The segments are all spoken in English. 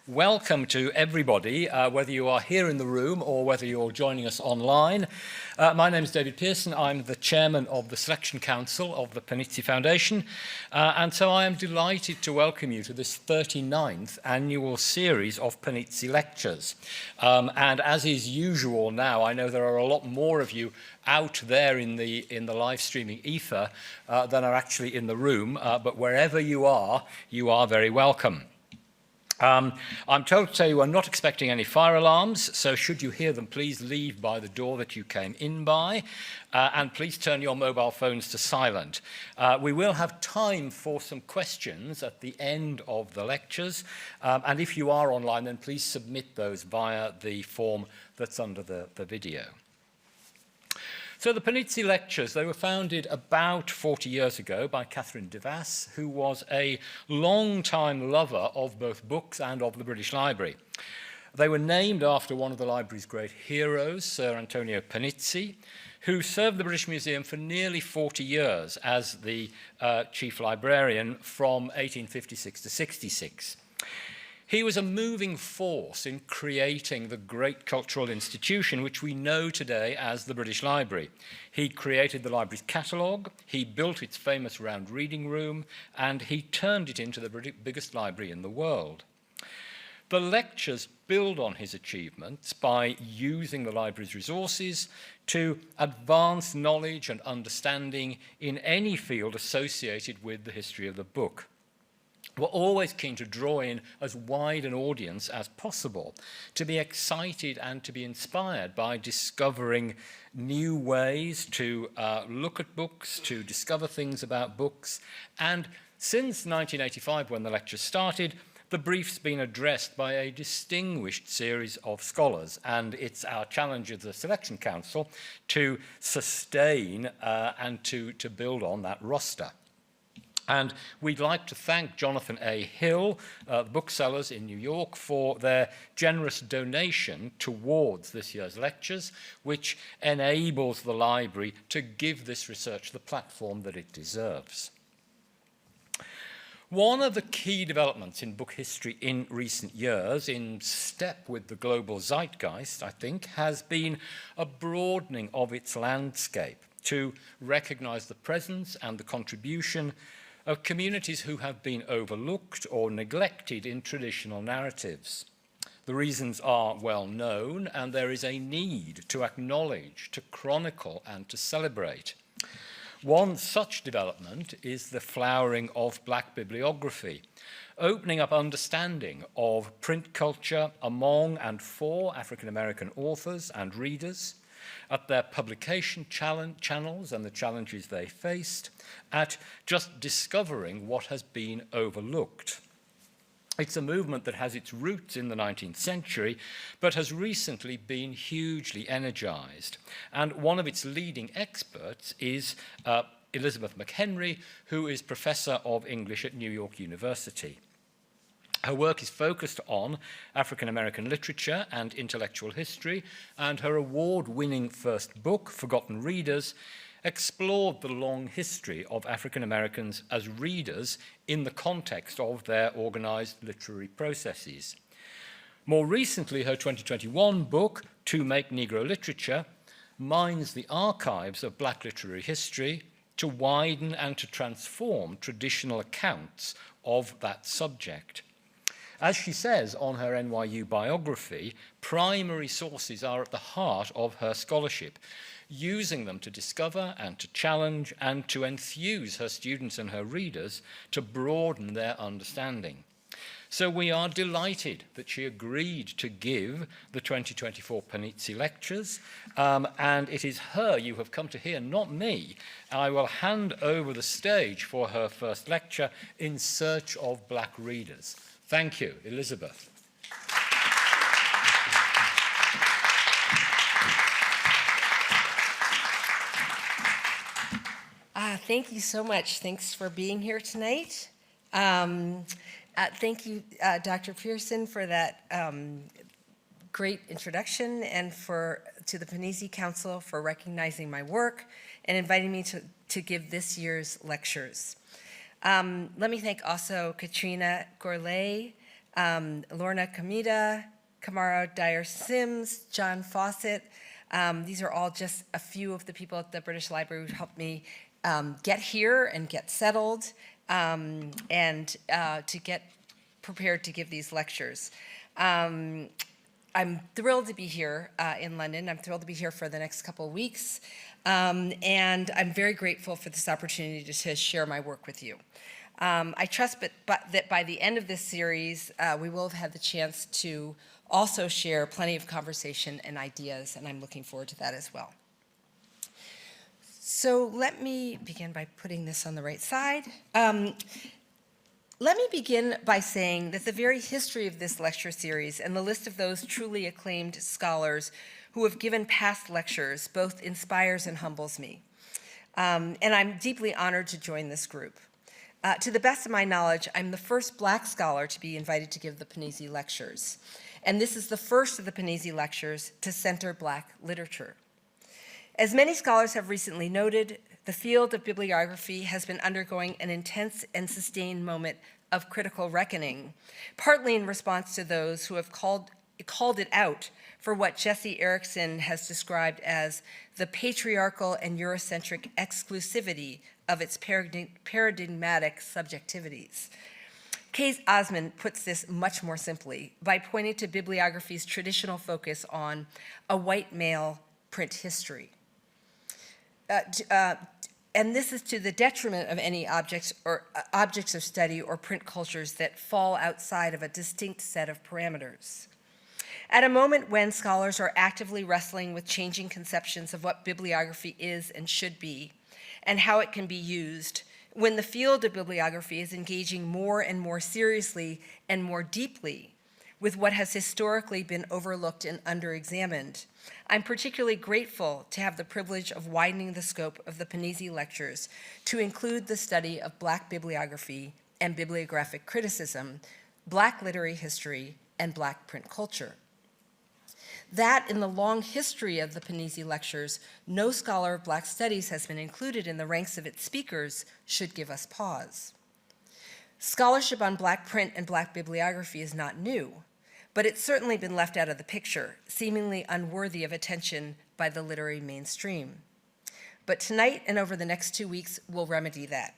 welcome to everybody, whether you are here in the room or whether you're joining us online. My name is David Pearson. I'm the chairman of the Selection Council of the Panizzi Foundation, and so I am delighted to welcome you to this 39th annual series of Panizzi Lectures. And as is usual now, I know there are a lot more of you out there in the live streaming ether than are actually in the room, but wherever you are very welcome. I'm told to tell you I'm not expecting any fire alarms, so should you hear them, please leave by the door that you came in by, and please turn your mobile phones to silent. We will have time for some questions at the end of the lectures, and if you are online, then please submit those via the form that's under the video. So the Panizzi Lectures, they were founded about 40 years ago by Catherine Devasse, who was a long-time lover of both books and of the British Library. They were named after one of the library's great heroes, Sir Antonio Panizzi, who served the British Museum for nearly 40 years as the chief librarian from 1856 to 66. He was a moving force in creating the great cultural institution which we know today as the British Library. He created the library's catalogue, he built its famous round reading room, and he turned it into the biggest library in the world. The lectures build on his achievements by using the library's resources to advance knowledge and understanding in any field associated with the history of the book. We're always keen to draw in as wide an audience as possible, to be excited and to be inspired by discovering new ways to look at books, to discover things about books. And since 1985, when the lecture started, the brief's been addressed by a distinguished series of scholars, and it's our challenge as the Selection Council to sustain and to build on that roster. And we'd like to thank Jonathan A. Hill, the booksellers in New York, for their generous donation towards this year's lectures, which enables the library to give this research the platform that it deserves. One of the key developments in book history in recent years, in step with the global zeitgeist, I think, has been a broadening of its landscape to recognize the presence and the contribution of communities who have been overlooked or neglected in traditional narratives. The reasons are well known, and there is a need to acknowledge, to chronicle, and to celebrate. One such development is the flowering of Black Bibliography, opening up understanding of print culture among and for African-American authors and readers, at their publication channels and the challenges they faced, at just discovering what has been overlooked. It's a movement that has its roots in the 19th century, but has recently been hugely energized. And one of its leading experts is Elizabeth McHenry, who is Professor of English at New York University. Her work is focused on African-American literature and intellectual history, and her award-winning first book, Forgotten Readers, explored the long history of African-Americans as readers in the context of their organized literary processes. More recently, her 2021 book, To Make Negro Literature, mines the archives of Black literary history to widen and to transform traditional accounts of that subject. As she says on her NYU biography, primary sources are at the heart of her scholarship, using them to discover and to challenge and to enthuse her students and her readers to broaden their understanding. So we are delighted that she agreed to give the 2024 Panizzi Lectures, and it is her you have come to hear, not me. I will hand over the stage for her first lecture, In Search of Black Readers. Thank you, Elizabeth. Thank you so much. Thanks for being here tonight. Thank you, Dr. Pearson, for that great introduction, and to the Panizzi Council for recognizing my work and inviting me to give this year's lectures. Let me thank also Katrina Gourlay Lorna Kamita, Kamara Dyer-Sims, John Fawcett. These are all just a few of the people at the British Library who helped me get here and get settled and to get prepared to give these lectures. I'm thrilled to be here in London. I'm thrilled to be here for the next couple of weeks. And I'm very grateful for this opportunity to share my work with you. I trust that by the end of this series, we will have had the chance to also share plenty of conversation and ideas, and I'm looking forward to that as well. So let me begin by putting this on the right side. Let me begin by saying that the very history of this lecture series and the list of those truly acclaimed scholars who have given past lectures both inspires and humbles me. And I'm deeply honored to join this group. To the best of my knowledge, I'm the first Black scholar to be invited to give the Panizzi lectures. And this is the first of the Panizzi lectures to center Black literature. As many scholars have recently noted, the field of bibliography has been undergoing an intense and sustained moment of critical reckoning, partly in response to those who have called it out for what Jesse Erickson has described as the patriarchal and Eurocentric exclusivity of its paradigmatic subjectivities. Case Osmond puts this much more simply by pointing to bibliography's traditional focus on a white male print history. And this is to the detriment of any objects of study or print cultures that fall outside of a distinct set of parameters. At a moment when scholars are actively wrestling with changing conceptions of what bibliography is and should be, and how it can be used, when the field of bibliography is engaging more and more seriously and more deeply with what has historically been overlooked and underexamined, I'm particularly grateful to have the privilege of widening the scope of the Panizzi lectures to include the study of Black bibliography and bibliographic criticism, Black literary history, and Black print culture. That in the long history of the Panizzi lectures, no scholar of Black studies has been included in the ranks of its speakers should give us pause. Scholarship on Black print and Black bibliography is not new, but it's certainly been left out of the picture, seemingly unworthy of attention by the literary mainstream. But tonight and over the next 2 weeks, we'll remedy that.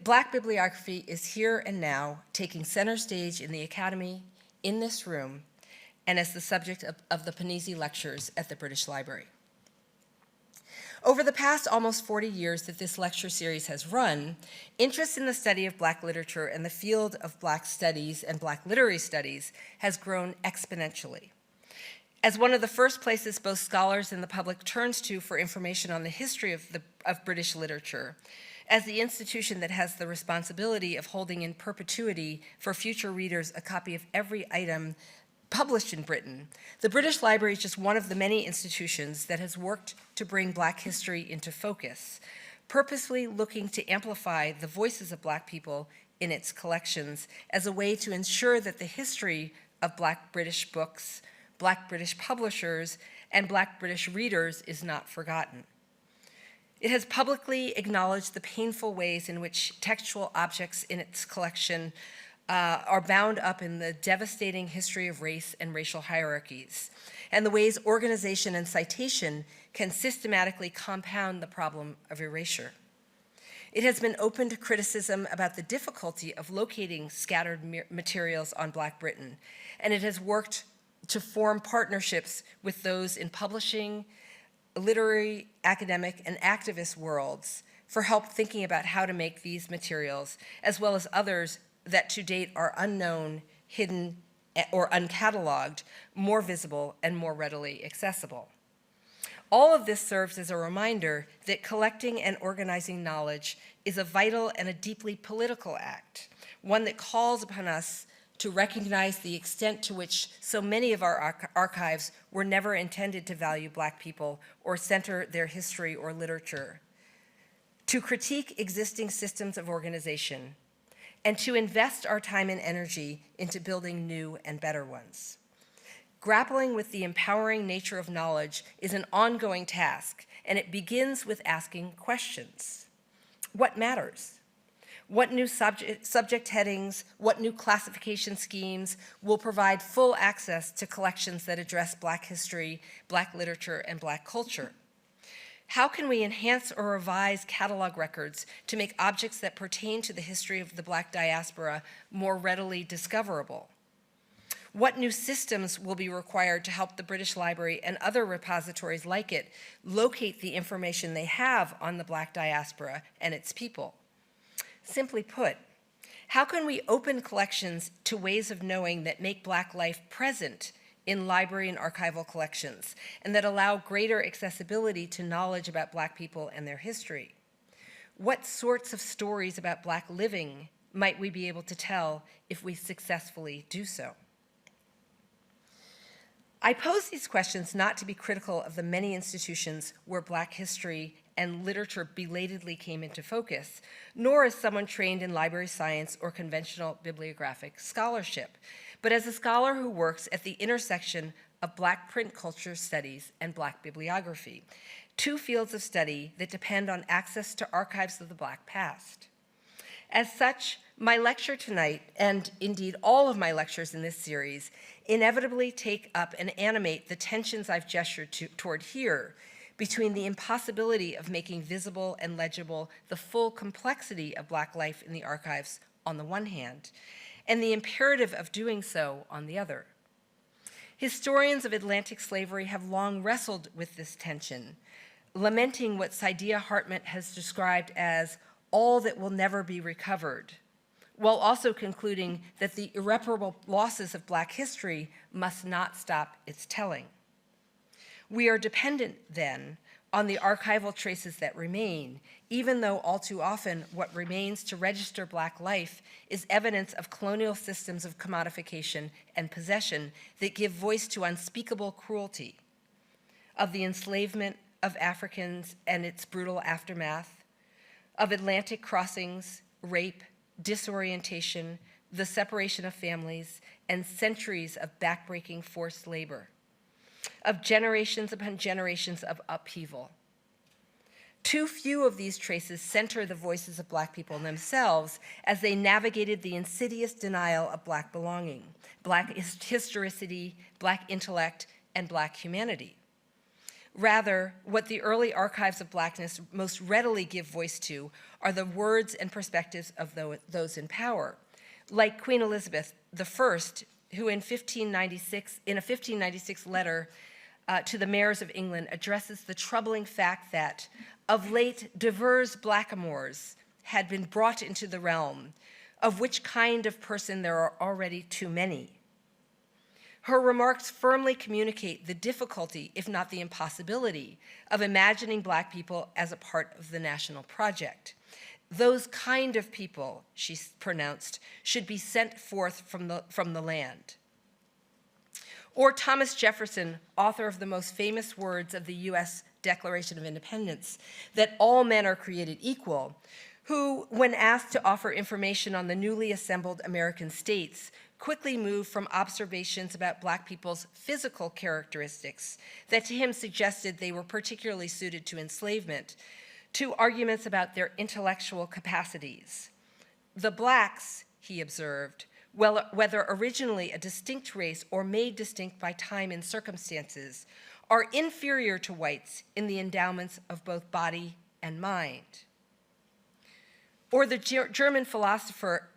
Black bibliography is here and now, taking center stage in the Academy, in this room, and as the subject of the Panizzi lectures at the British Library. Over the past almost 40 years that this lecture series has run, interest in the study of Black literature and the field of Black studies and Black literary studies has grown exponentially. As one of the first places both scholars and the public turns to for information on the history of British literature, as the institution that has the responsibility of holding in perpetuity for future readers a copy of every item published in Britain, the British Library is just one of the many institutions that has worked to bring Black history into focus, purposefully looking to amplify the voices of Black people in its collections as a way to ensure that the history of Black British books, Black British publishers, and Black British readers is not forgotten. It has publicly acknowledged the painful ways in which textual objects in its collection are bound up in the devastating history of race and racial hierarchies, and the ways organization and citation can systematically compound the problem of erasure. It has been open to criticism about the difficulty of locating scattered materials on Black Britain, and it has worked to form partnerships with those in publishing, literary, academic, and activist worlds for help thinking about how to make these materials, as well as others that to date are unknown, hidden, or uncatalogued, more visible and more readily accessible. All of this serves as a reminder that collecting and organizing knowledge is a vital and a deeply political act, one that calls upon us to recognize the extent to which so many of our archives were never intended to value Black people or center their history or literature, to critique existing systems of organization, and to invest our time and energy into building new and better ones. Grappling with the empowering nature of knowledge is an ongoing task, and it begins with asking questions. What matters? What new subject headings, what new classification schemes will provide full access to collections that address Black history, Black literature, and Black culture? How can we enhance or revise catalog records to make objects that pertain to the history of the Black diaspora more readily discoverable? What new systems will be required to help the British Library and other repositories like it locate the information they have on the Black diaspora and its people? Simply put, how can we open collections to ways of knowing that make Black life present in library and archival collections, and that allow greater accessibility to knowledge about Black people and their history? What sorts of stories about Black living might we be able to tell if we successfully do so? I pose these questions not to be critical of the many institutions where Black history and literature belatedly came into focus, nor as someone trained in library science or conventional bibliographic scholarship, but as a scholar who works at the intersection of Black print culture studies and Black bibliography, two fields of study that depend on access to archives of the Black past. As such, my lecture tonight, and indeed all of my lectures in this series, inevitably take up and animate the tensions I've gestured toward here between the impossibility of making visible and legible the full complexity of Black life in the archives on the one hand, and the imperative of doing so on the other. Historians of Atlantic slavery have long wrestled with this tension, lamenting what Saidiya Hartmut has described as all that will never be recovered, while also concluding that the irreparable losses of Black history must not stop its telling. We are dependent, then, on the archival traces that remain, even though all too often what remains to register Black life is evidence of colonial systems of commodification and possession that give voice to unspeakable cruelty, of the enslavement of Africans and its brutal aftermath, of Atlantic crossings, rape, disorientation, the separation of families, and centuries of backbreaking forced labor, of generations upon generations of upheaval. Too few of these traces center the voices of Black people themselves as they navigated the insidious denial of Black belonging, Black historicity, Black intellect, and Black humanity. Rather, what the early archives of Blackness most readily give voice to are the words and perspectives of those in power, like Queen Elizabeth I, who in a 1596 letter to the mayors of England addresses the troubling fact that of late divers blackamoors had been brought into the realm, of which kind of person there are already too many. Her remarks firmly communicate the difficulty, if not the impossibility, of imagining Black people as a part of the national project. Those kind of people, she pronounced, should be sent forth from the land. Or Thomas Jefferson, author of the most famous words of the US Declaration of Independence, that all men are created equal, who, when asked to offer information on the newly assembled American states, quickly moved from observations about Black people's physical characteristics that to him suggested they were particularly suited to enslavement, to arguments about their intellectual capacities. The Blacks, he observed, whether originally a distinct race or made distinct by time and circumstances, are inferior to whites in the endowments of both body and mind. Or the German philosopher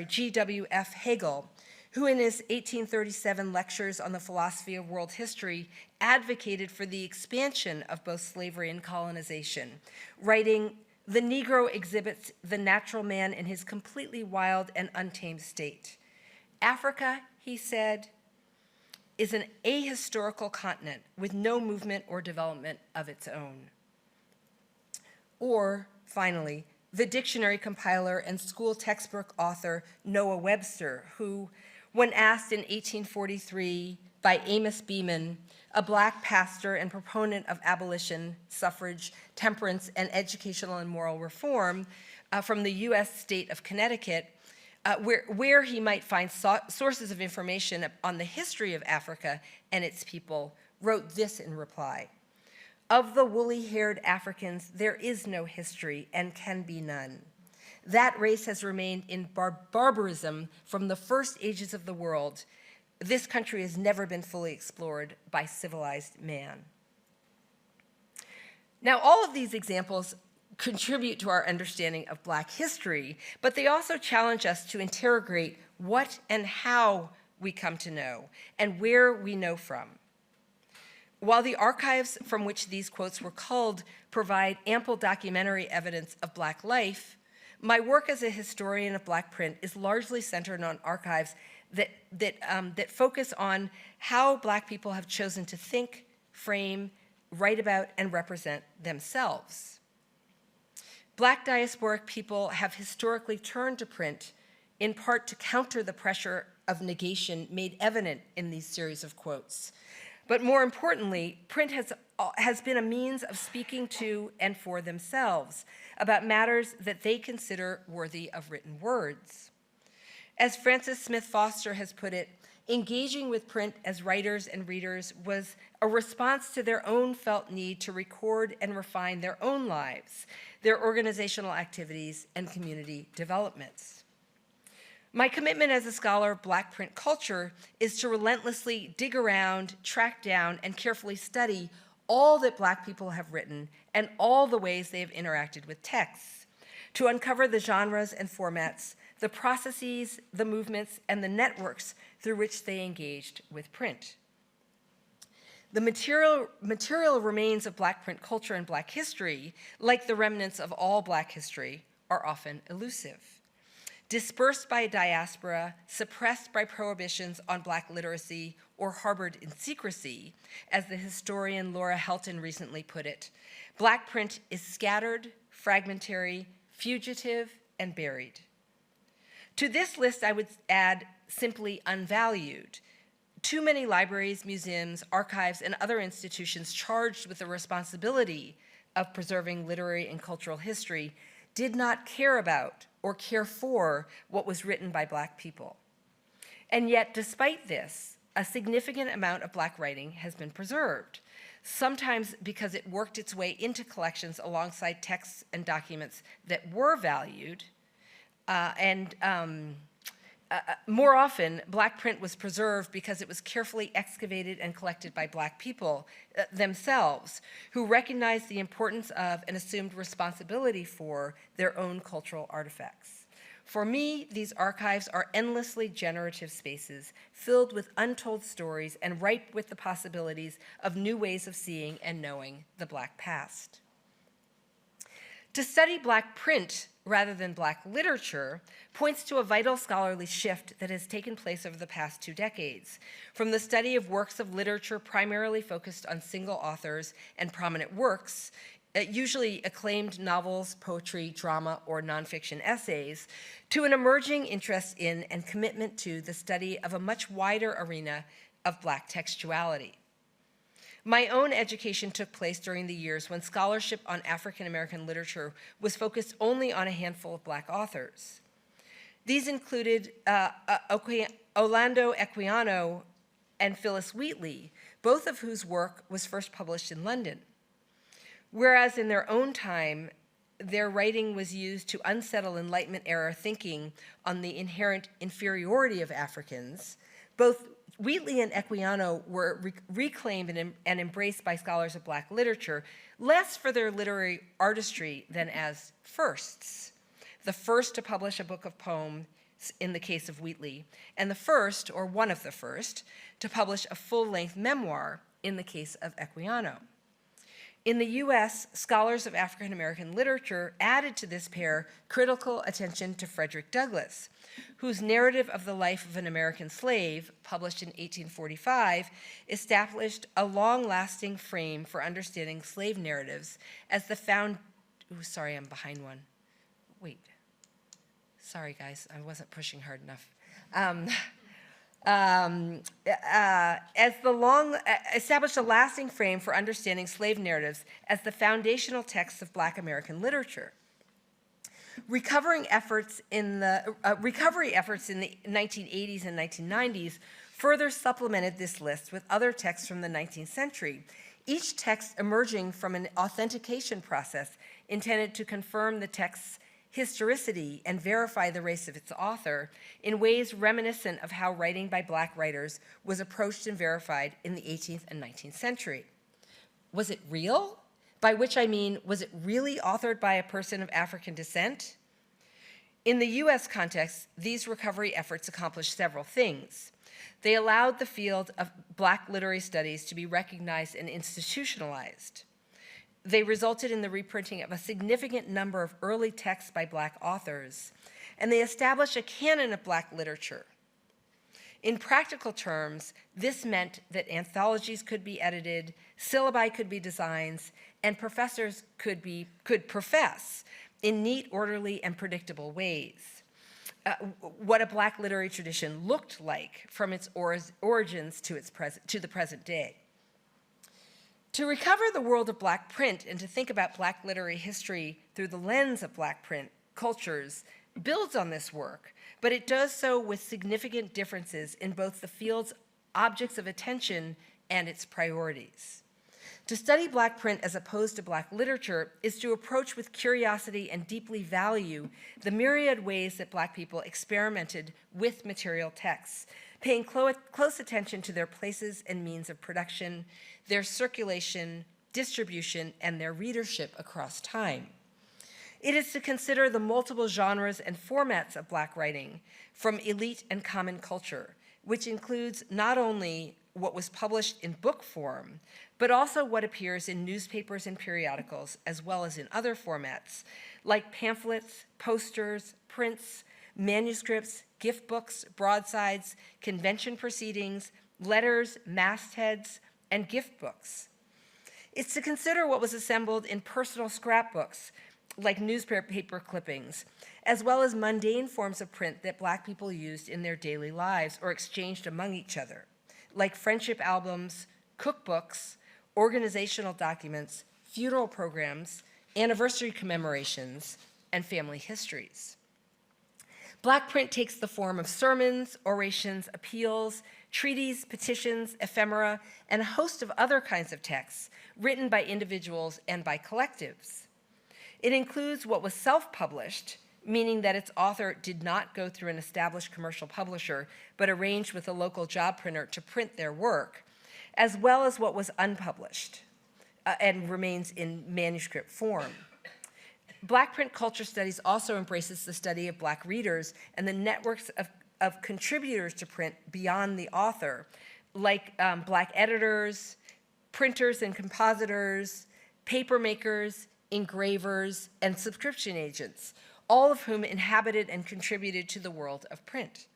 G.W.F. Hegel, who in his 1837 lectures on the philosophy of world history advocated for the expansion of both slavery and colonization, writing, "The Negro exhibits the natural man in his completely wild and untamed state. Africa," he said, "is an ahistorical continent with no movement or development of its own." Or, finally, the dictionary compiler and school textbook author Noah Webster, who, when asked in 1843 by Amos Beeman, a Black pastor and proponent of abolition, suffrage, temperance, and educational and moral reform from the US state of Connecticut, where he might find sources of information on the history of Africa and its people, wrote this in reply: "Of the woolly-haired Africans, there is no history and can be none. that race has remained in barbarism from the first ages of the world. This country has never been fully explored by civilized man. Now, all of these examples contribute to our understanding of Black history, but they also challenge us to interrogate what and how we come to know and where we know from. While the archives from which these quotes were culled provide ample documentary evidence of Black life, my work as a historian of Black print is largely centered on archives that focus on how Black people have chosen to think, frame, write about, and represent themselves. Black diasporic people have historically turned to print in part to counter the pressure of negation made evident in these series of quotes. But more importantly, print has been a means of speaking to and for themselves about matters that they consider worthy of written words. As Frances Smith Foster has put it, engaging with print as writers and readers was a response to their own felt need to record and refine their own lives, their organizational activities, and community developments. My commitment as a scholar of Black print culture is to relentlessly dig around, track down, and carefully study all that Black people have written and all the ways they have interacted with texts, to uncover the genres and formats, the processes, the movements, and the networks through which they engaged with print. The material remains of Black print culture and Black history, like the remnants of all Black history, are often elusive. Dispersed by a diaspora, suppressed by prohibitions on Black literacy, or harbored in secrecy, as the historian Laura Helton recently put it, Black print is scattered, fragmentary, fugitive, and buried. To this list, I would add simply unvalued. Too many libraries, museums, archives, and other institutions charged with the responsibility of preserving literary and cultural history did not care about or care for what was written by Black people. And yet, despite this, a significant amount of Black writing has been preserved, sometimes because it worked its way into collections alongside texts and documents that were valued, more often, Black print was preserved because it was carefully excavated and collected by Black people themselves, who recognized the importance of and assumed responsibility for their own cultural artifacts. For me, these archives are endlessly generative spaces filled with untold stories and ripe with the possibilities of new ways of seeing and knowing the Black past. To study Black print rather than Black literature points to a vital scholarly shift that has taken place over the past 2 decades, from the study of works of literature primarily focused on single authors and prominent works, usually acclaimed novels, poetry, drama, or nonfiction essays, to an emerging interest in and commitment to the study of a much wider arena of Black textuality. My own education took place during the years when scholarship on African American literature was focused only on a handful of Black authors. These included Orlando Equiano and Phyllis Wheatley, both of whose work was first published in London. Whereas in their own time, their writing was used to unsettle Enlightenment-era thinking on the inherent inferiority of Africans, both Wheatley and Equiano were reclaimed and embraced by scholars of Black literature, less for their literary artistry than as firsts. The first to publish a book of poems in the case of Wheatley, and the first, or one of the first, to publish a full-length memoir in the case of Equiano. In the US, scholars of African American literature added to this pair critical attention to Frederick Douglass, whose narrative of the life of an American slave, published in 1845, established a long-lasting frame for understanding slave narratives as the sorry, I'm behind one. Wait. Sorry, guys, I wasn't pushing hard enough. Established a lasting frame for understanding slave narratives as the foundational texts of Black American literature. Recovery efforts in the 1980s and 1990s further supplemented this list with other texts from the 19th century, each text emerging from an authentication process intended to confirm the text's historicity, and verify the race of its author in ways reminiscent of how writing by Black writers was approached and verified in the 18th and 19th century. Was it real? By which I mean, was it really authored by a person of African descent? In the US context, these recovery efforts accomplished several things. They allowed the field of Black literary studies to be recognized and institutionalized. They resulted in the reprinting of a significant number of early texts by Black authors, and they established a canon of Black literature. In practical terms, this meant that anthologies could be edited, syllabi could be designed, and professors could profess in neat, orderly, and predictable ways what a Black literary tradition looked like from its origins to the present day. To recover the world of Black print and to think about Black literary history through the lens of Black print cultures builds on this work, but it does so with significant differences in both the field's objects of attention and its priorities. To study Black print as opposed to Black literature is to approach with curiosity and deeply value the myriad ways that Black people experimented with material texts, paying close attention to their places and means of production, their circulation, distribution, and their readership across time. It is to consider the multiple genres and formats of Black writing, from elite and common culture, which includes not only what was published in book form, but also what appears in newspapers and periodicals, as well as in other formats, like pamphlets, posters, prints, manuscripts, gift books, broadsides, convention proceedings, letters, mastheads, and gift books. It's to consider what was assembled in personal scrapbooks, like newspaper clippings, as well as mundane forms of print that Black people used in their daily lives or exchanged among each other, like friendship albums, cookbooks, organizational documents, funeral programs, anniversary commemorations, and family histories. Black print takes the form of sermons, orations, appeals, treaties, petitions, ephemera, and a host of other kinds of texts written by individuals and by collectives. It includes what was self-published, meaning that its author did not go through an established commercial publisher, but arranged with a local job printer to print their work, as well as what was unpublished and remains in manuscript form. Black print culture studies also embraces the study of Black readers and the networks of contributors to print beyond the author, like Black editors, printers and compositors, paper makers, engravers, and subscription agents, all of whom inhabited and contributed to the world of print.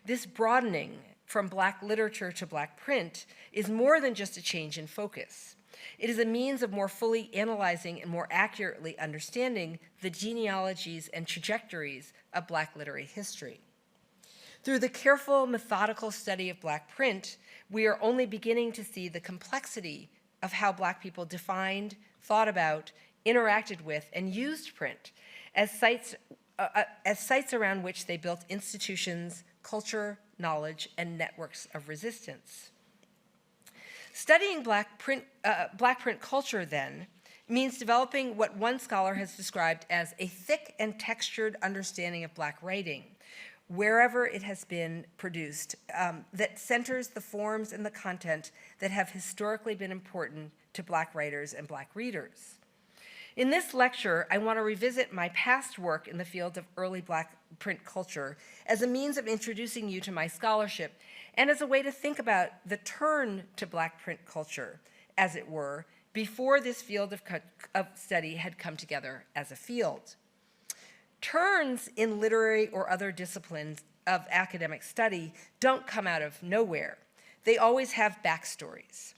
This broadening from Black literature to Black print is more than just a change in focus. It is a means of more fully analyzing and more accurately understanding the genealogies and trajectories of Black literary history. Through the careful, methodical study of Black print, we are only beginning to see the complexity of how Black people defined, thought about, interacted with, and used print as sites around which they built institutions, culture, knowledge, and networks of resistance. Studying Black print culture, then, means developing what one scholar has described as a thick and textured understanding of Black writing, wherever it has been produced, that centers the forms and the content that have historically been important to Black writers and Black readers. In this lecture, I want to revisit my past work in the field of early Black print culture as a means of introducing you to my scholarship and as a way to think about the turn to Black print culture, as it were, before this field of study had come together as a field. Turns in literary or other disciplines of academic study don't come out of nowhere. They always have backstories.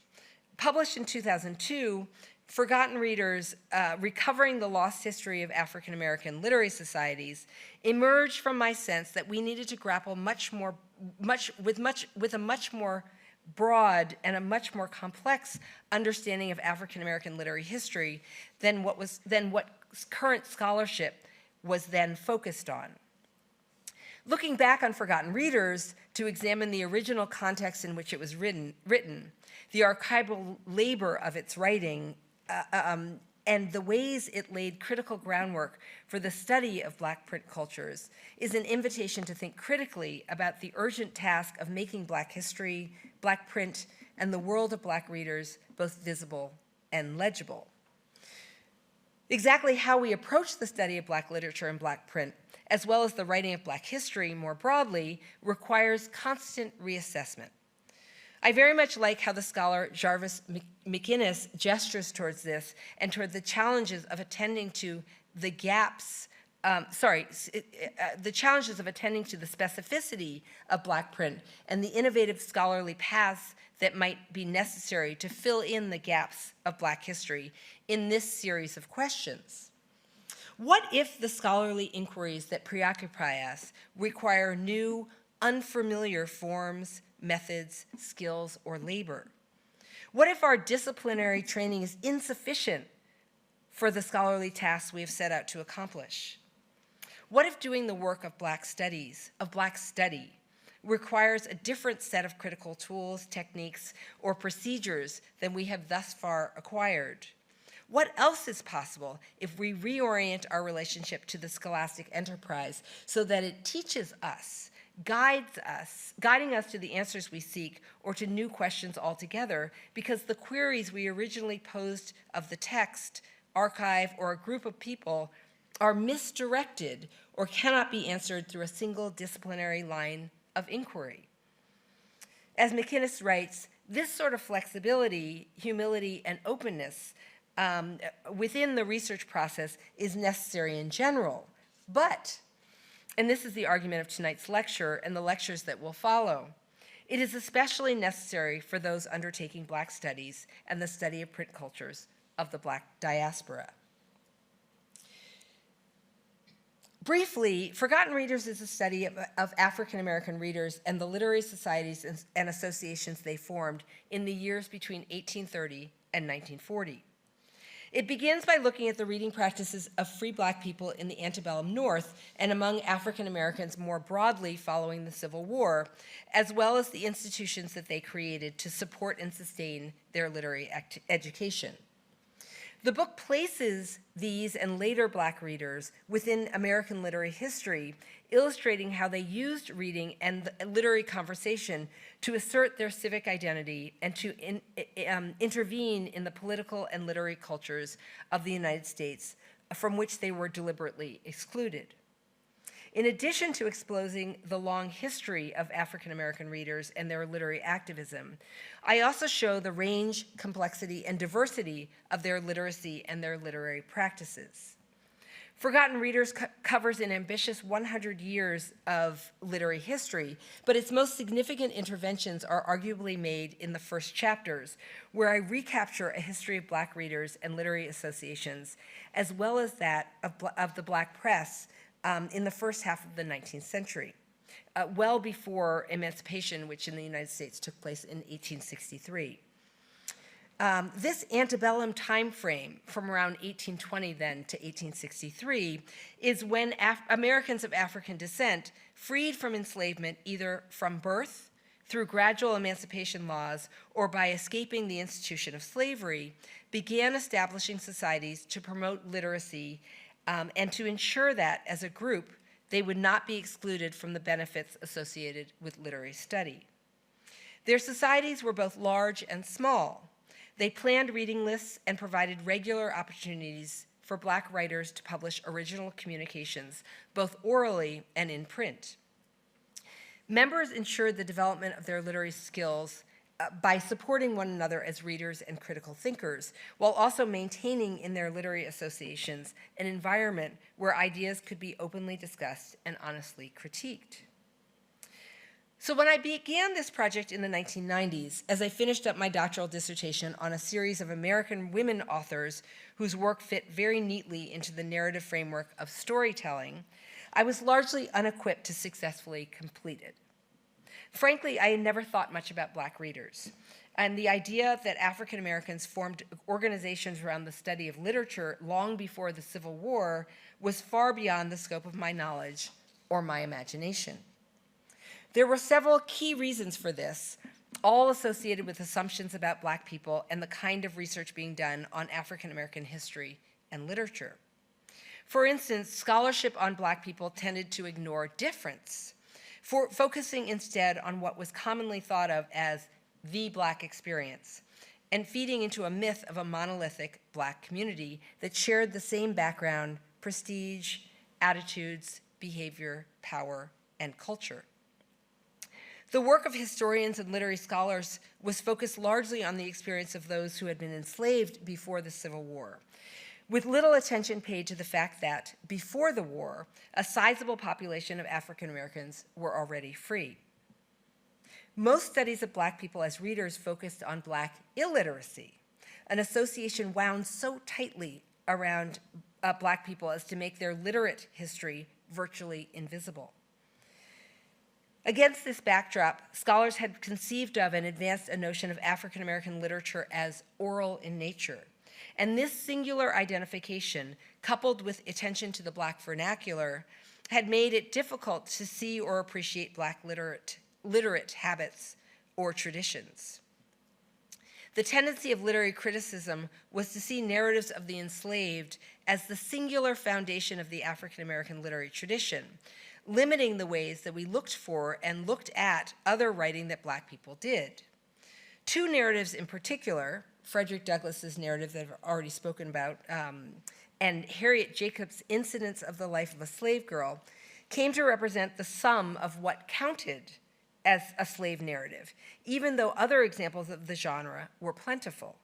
Published in 2002, Forgotten Readers, Recovering the Lost History of African American Literary Societies, emerged from my sense that we needed to grapple with a much more broad and a much more complex understanding of African American literary history than what current scholarship was then focused on. Looking back on Forgotten Readers to examine the original context in which it was written, the archival labor of its writing, and the ways it laid critical groundwork for the study of Black print cultures is an invitation to think critically about the urgent task of making Black history, Black print, and the world of Black readers both visible and legible. Exactly how we approach the study of Black literature and Black print, as well as the writing of Black history more broadly, requires constant reassessment. I very much like how the scholar Jarvis McInnes gestures towards this and toward the challenges of attending to the gaps, the challenges of attending to the specificity of Black print and the innovative scholarly paths that might be necessary to fill in the gaps of Black history in this series of questions. What if the scholarly inquiries that preoccupy us require new, unfamiliar forms, methods, skills, or labor? What if our disciplinary training is insufficient for the scholarly tasks we have set out to accomplish? What if doing the work of Black studies, of Black study, requires a different set of critical tools, techniques, or procedures than we have thus far acquired? What else is possible if we reorient our relationship to the scholastic enterprise so that it teaches us, guiding us to the answers we seek or to new questions altogether, because the queries we originally posed of the text, archive, or a group of people are misdirected or cannot be answered through a single disciplinary line of inquiry? As McInnes writes, this sort of flexibility, humility, and openness within the research process is necessary in general, but, and this is the argument of tonight's lecture and the lectures that will follow, it is especially necessary for those undertaking Black studies and the study of print cultures of the Black diaspora. Briefly, Forgotten Readers is a study of African American readers and the literary societies and associations they formed in the years between 1830 and 1940. It begins by looking at the reading practices of free Black people in the antebellum North and among African Americans more broadly following the Civil War, as well as the institutions that they created to support and sustain their literary education. The book places these and later Black readers within American literary history, illustrating how they used reading and the literary conversation to assert their civic identity and to intervene in the political and literary cultures of the United States from which they were deliberately excluded. In addition to exposing the long history of African American readers and their literary activism, I also show the range, complexity, and diversity of their literacy and their literary practices. Forgotten Readers covers an ambitious 100 years of literary history, but its most significant interventions are arguably made in the first chapters, where I recapture a history of Black readers and literary associations, as well as that of the Black press in the first half of the 19th century, well before emancipation, which in the United States took place in 1863. This antebellum time frame from around 1820 then to 1863 is when Americans of African descent, freed from enslavement either from birth, through gradual emancipation laws, or by escaping the institution of slavery, began establishing societies to promote literacy and to ensure that, as a group, they would not be excluded from the benefits associated with literary study. Their societies were both large and small. They planned reading lists and provided regular opportunities for Black writers to publish original communications, both orally and in print. Members ensured the development of their literary skills by supporting one another as readers and critical thinkers, while also maintaining in their literary associations an environment where ideas could be openly discussed and honestly critiqued. So when I began this project in the 1990s, as I finished up my doctoral dissertation on a series of American women authors whose work fit very neatly into the narrative framework of storytelling, I was largely unequipped to successfully complete it. Frankly, I had never thought much about Black readers, and the idea that African Americans formed organizations around the study of literature long before the Civil War was far beyond the scope of my knowledge or my imagination. There were several key reasons for this, all associated with assumptions about Black people and the kind of research being done on African American history and literature. For instance, scholarship on Black people tended to ignore difference, focusing instead on what was commonly thought of as the Black experience, and feeding into a myth of a monolithic Black community that shared the same background, prestige, attitudes, behavior, power, and culture. The work of historians and literary scholars was focused largely on the experience of those who had been enslaved before the Civil War, with little attention paid to the fact that, before the war, a sizable population of African Americans were already free. Most studies of Black people as readers focused on Black illiteracy, an association wound so tightly around Black people as to make their literate history virtually invisible. Against this backdrop, scholars had conceived of and advanced a notion of African American literature as oral in nature. And this singular identification, coupled with attention to the Black vernacular, had made it difficult to see or appreciate Black literate habits or traditions. The tendency of literary criticism was to see narratives of the enslaved as the singular foundation of the African American literary tradition, limiting the ways that we looked for and looked at other writing that Black people did. Two narratives in particular, Frederick Douglass's narrative that I've already spoken about, and Harriet Jacobs' Incidents of the Life of a Slave Girl, came to represent the sum of what counted as a slave narrative, even though other examples of the genre were plentiful.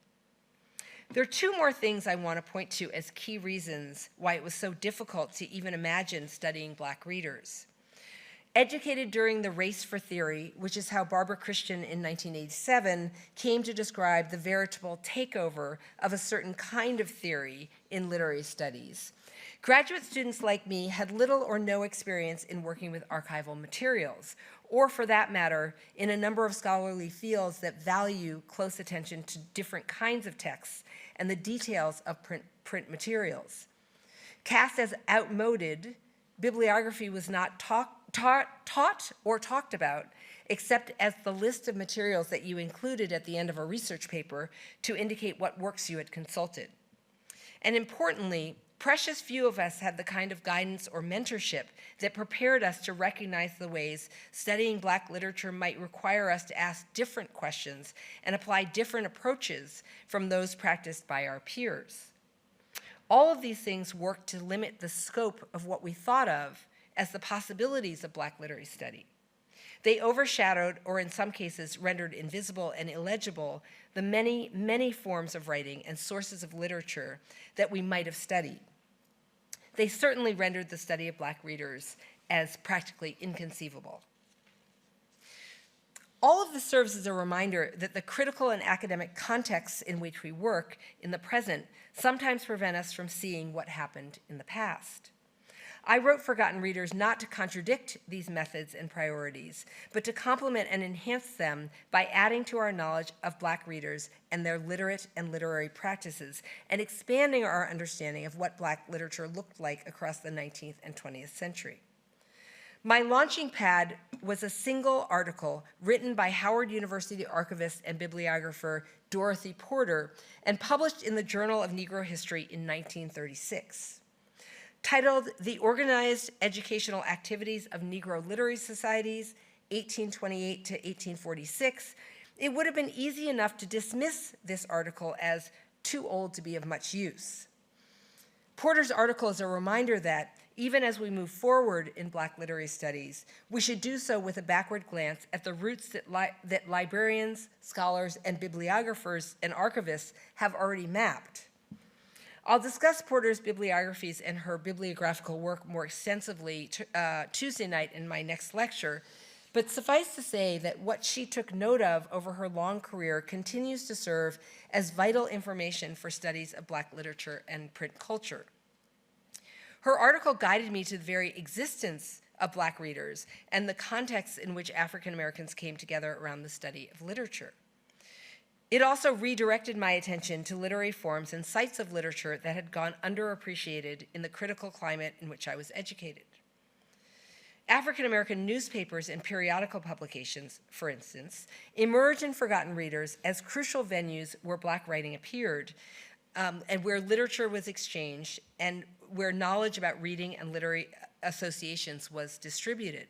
There are two more things I want to point to as key reasons why it was so difficult to even imagine studying Black readers. Educated during the race for theory, which is how Barbara Christian in 1987 came to describe the veritable takeover of a certain kind of theory in literary studies, graduate students like me had little or no experience in working with archival materials, or for that matter, in a number of scholarly fields that value close attention to different kinds of texts and the details of print materials. Cast as outmoded, bibliography was not taught or talked about, except as the list of materials that you included at the end of a research paper to indicate what works you had consulted. And importantly, precious few of us had the kind of guidance or mentorship that prepared us to recognize the ways studying Black literature might require us to ask different questions and apply different approaches from those practiced by our peers. All of these things worked to limit the scope of what we thought of as the possibilities of Black literary study. They overshadowed, or in some cases rendered invisible and illegible, the many, many forms of writing and sources of literature that we might have studied. They certainly rendered the study of Black readers as practically inconceivable. All of this serves as a reminder that the critical and academic contexts in which we work in the present sometimes prevent us from seeing what happened in the past. I wrote Forgotten Readers not to contradict these methods and priorities, but to complement and enhance them by adding to our knowledge of Black readers and their literate and literary practices, and expanding our understanding of what Black literature looked like across the 19th and 20th century. My launching pad was a single article written by Howard University archivist and bibliographer Dorothy Porter and published in the Journal of Negro History in 1936. Titled The Organized Educational Activities of Negro Literary Societies, 1828 to 1846, it would have been easy enough to dismiss this article as too old to be of much use. Porter's article is a reminder that, even as we move forward in Black literary studies, we should do so with a backward glance at the roots that librarians, scholars, and bibliographers and archivists have already mapped. I'll discuss Porter's bibliographies and her bibliographical work more extensively Tuesday night in my next lecture, but suffice to say that what she took note of over her long career continues to serve as vital information for studies of Black literature and print culture. Her article guided me to the very existence of Black readers and the context in which African Americans came together around the study of literature. It also redirected my attention to literary forms and sites of literature that had gone underappreciated in the critical climate in which I was educated. African American newspapers and periodical publications, for instance, emerge in forgotten readers as crucial venues where Black writing appeared, and where literature was exchanged, and where knowledge about reading and literary associations was distributed.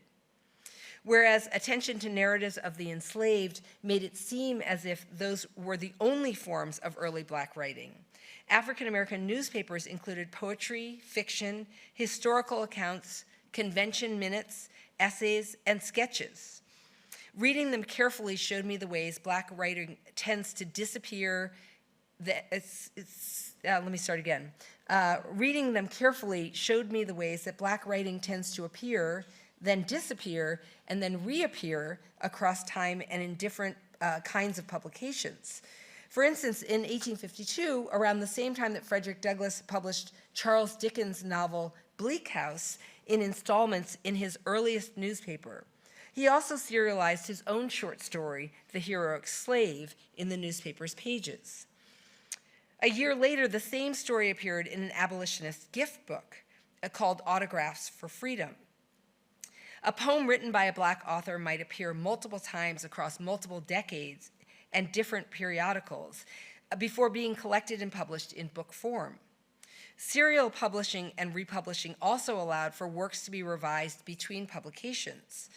Whereas attention to narratives of the enslaved made it seem as if those were the only forms of early Black writing, African American newspapers included poetry, fiction, historical accounts, convention minutes, essays, and sketches. Reading them carefully showed me the ways Black writing tends to disappear. Reading them carefully showed me the ways that Black writing tends to appear, then disappear, and then reappear across time and in different kinds of publications. For instance, in 1852, around the same time that Frederick Douglass published Charles Dickens' novel Bleak House in installments in his earliest newspaper, he also serialized his own short story, The Heroic Slave, in the newspaper's pages. A year later, the same story appeared in an abolitionist gift book called Autographs for Freedom. A poem written by a Black author might appear multiple times across multiple decades and different periodicals before being collected and published in book form. Serial publishing and republishing also allowed for works to be revised between publications.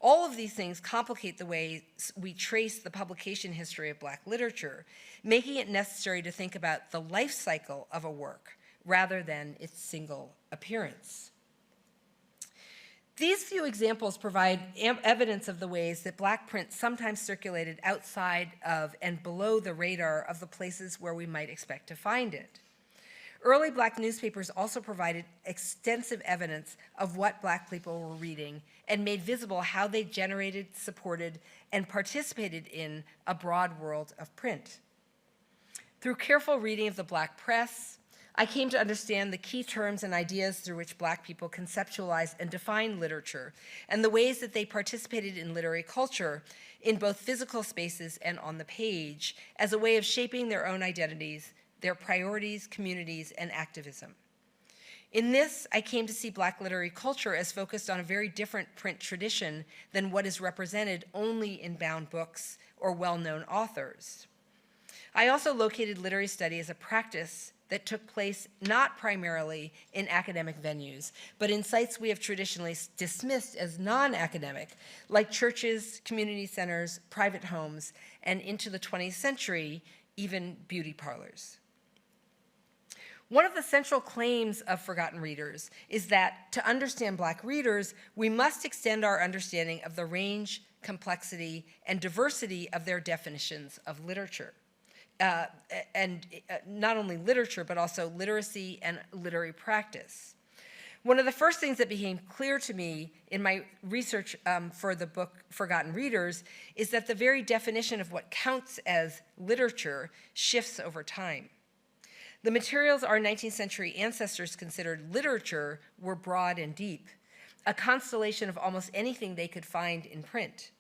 All of these things complicate the way we trace the publication history of Black literature, making it necessary to think about the life cycle of a work rather than its single appearance. These few examples provide evidence of the ways that Black print sometimes circulated outside of and below the radar of the places where we might expect to find it. Early Black newspapers also provided extensive evidence of what Black people were reading and made visible how they generated, supported, and participated in a broad world of print. Through careful reading of the Black press, I came to understand the key terms and ideas through which Black people conceptualized and defined literature, and the ways that they participated in literary culture in both physical spaces and on the page as a way of shaping their own identities, their priorities, communities, and activism. In this, I came to see Black literary culture as focused on a very different print tradition than what is represented only in bound books or well-known authors. I also located literary study as a practice that took place not primarily in academic venues, but in sites we have traditionally dismissed as non-academic, like churches, community centers, private homes, and into the 20th century, even beauty parlors. One of the central claims of Forgotten Readers is that to understand Black readers, we must extend our understanding of the range, complexity, and diversity of their definitions of literature. And not only literature, but also literacy and literary practice. One of the first things that became clear to me in my research for the book Forgotten Readers is that the very definition of what counts as literature shifts over time. The materials our 19th century ancestors considered literature were broad and deep, a constellation of almost anything they could find in print.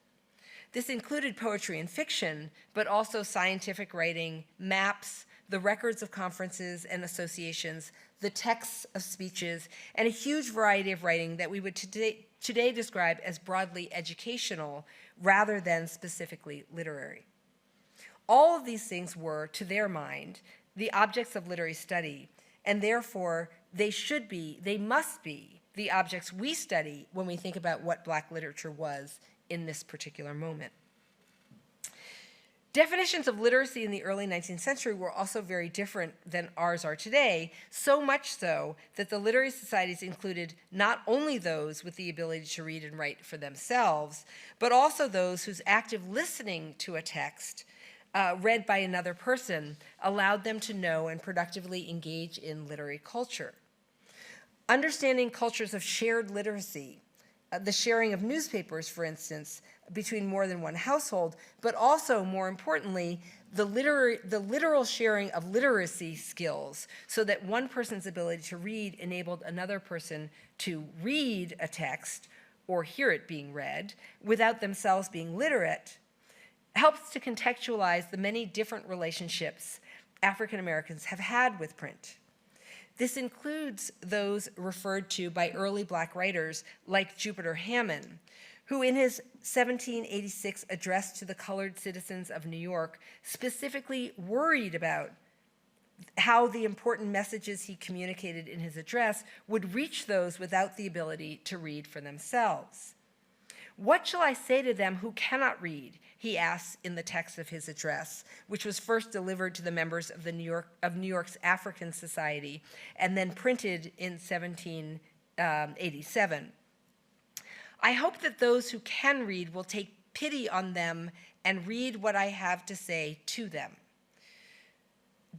This included poetry and fiction, but also scientific writing, maps, the records of conferences and associations, the texts of speeches, and a huge variety of writing that we would today describe as broadly educational rather than specifically literary. All of these things were, to their mind, the objects of literary study, and therefore they must be the objects we study when we think about what Black literature was in this particular moment. Definitions of literacy in the early 19th century were also very different than ours are today, so much so that the literary societies included not only those with the ability to read and write for themselves, but also those whose active listening to a text read by another person allowed them to know and productively engage in literary culture. Understanding cultures of shared literacy, the sharing of newspapers, for instance, between more than one household, but also, more importantly, the literal sharing of literacy skills so that one person's ability to read enabled another person to read a text or hear it being read without themselves being literate, helps to contextualize the many different relationships African Americans have had with print. This includes those referred to by early Black writers like Jupiter Hammond, who in his 1786 address to the colored citizens of New York specifically worried about how the important messages he communicated in his address would reach those without the ability to read for themselves. "What shall I say to them who cannot read?" he asks in the text of his address, which was first delivered to the members of New York's African Society and then printed in 1787. "I hope that those who can read will take pity on them and read what I have to say to them."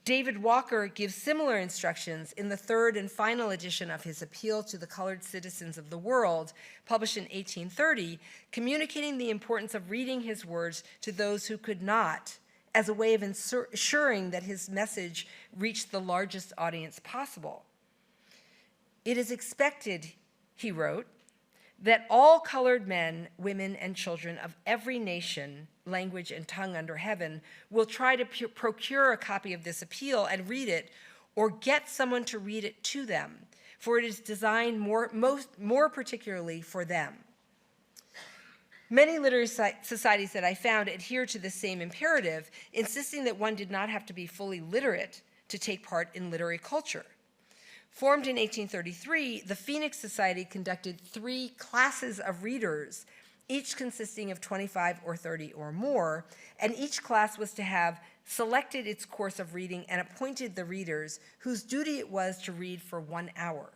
David Walker gives similar instructions in the third and final edition of his Appeal to the Colored Citizens of the World, published in 1830, communicating the importance of reading his words to those who could not, as a way of ensuring that his message reached the largest audience possible. "It is expected," he wrote, "that all colored men, women, and children of every nation, language, and tongue under heaven will try to procure a copy of this appeal and read it, or get someone to read it to them, for it is designed more particularly for them." Many literary societies that I found adhere to the same imperative, insisting that one did not have to be fully literate to take part in literary culture. Formed in 1833, the Phoenix Society conducted 3 classes of readers, each consisting of 25 or 30 or more, and each class was to have selected its course of reading and appointed the readers whose duty it was to read for 1 hour.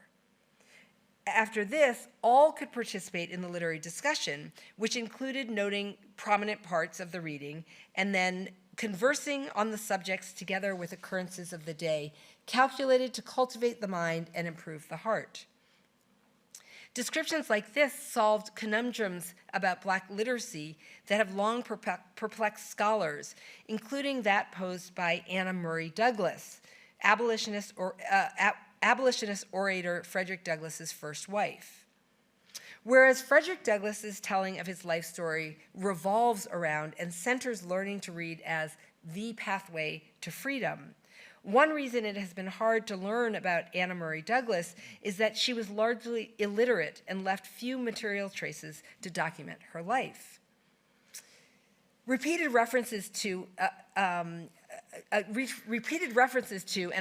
After this, all could participate in the literary discussion, which included noting prominent parts of the reading and then conversing on the subjects together with occurrences of the day, calculated to cultivate the mind and improve the heart. Descriptions like this solved conundrums about Black literacy that have long perplexed scholars, including that posed by Anna Murray Douglas, abolitionist orator Frederick Douglass's first wife. Whereas Frederick Douglass's telling of his life story revolves around and centers learning to read as the pathway to freedom, one reason it has been hard to learn about Anna Murray Douglas is that she was largely illiterate and left few material traces to document her life. Repeated references to and a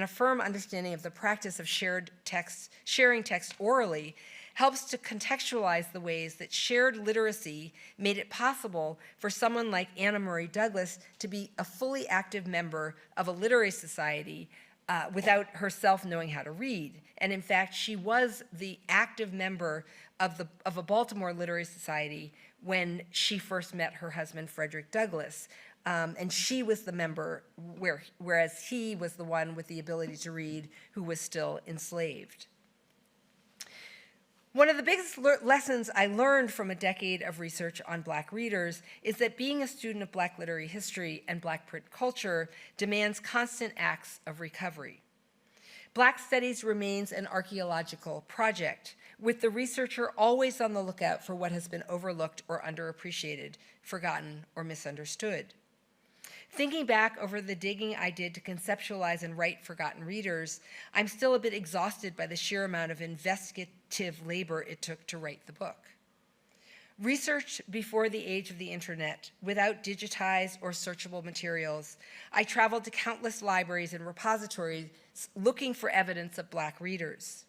firm understanding of the practice of sharing text orally helps to contextualize the ways that shared literacy made it possible for someone like Anna Murray Douglas to be a fully active member of a literary society without herself knowing how to read. And in fact, she was the active member of a Baltimore literary society when she first met her husband, Frederick Douglass. And she was the member, whereas he was the one with the ability to read who was still enslaved. One of the biggest lessons I learned from a decade of research on Black readers is that being a student of Black literary history and Black print culture demands constant acts of recovery. Black studies remains an archaeological project, with the researcher always on the lookout for what has been overlooked or underappreciated, forgotten, or misunderstood. Thinking back over the digging I did to conceptualize and write Forgotten Readers, I'm still a bit exhausted by the sheer amount of investigative labor it took to write the book. Research before the age of the internet, without digitized or searchable materials, I traveled to countless libraries and repositories looking for evidence of Black readers.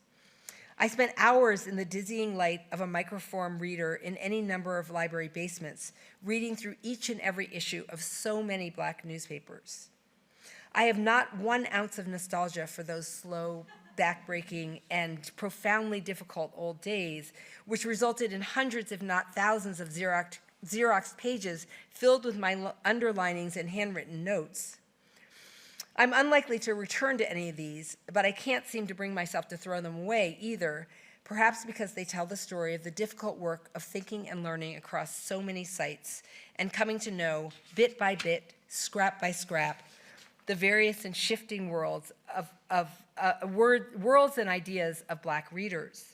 I spent hours in the dizzying light of a microform reader in any number of library basements, reading through each and every issue of so many Black newspapers. I have not 1 ounce of nostalgia for those slow, backbreaking, and profoundly difficult old days, which resulted in hundreds, if not thousands, of Xerox pages filled with my underlinings and handwritten notes. I'm unlikely to return to any of these, but I can't seem to bring myself to throw them away either, perhaps because they tell the story of the difficult work of thinking and learning across so many sites and coming to know, bit by bit, scrap by scrap, the various and shifting worlds worlds and ideas of Black readers.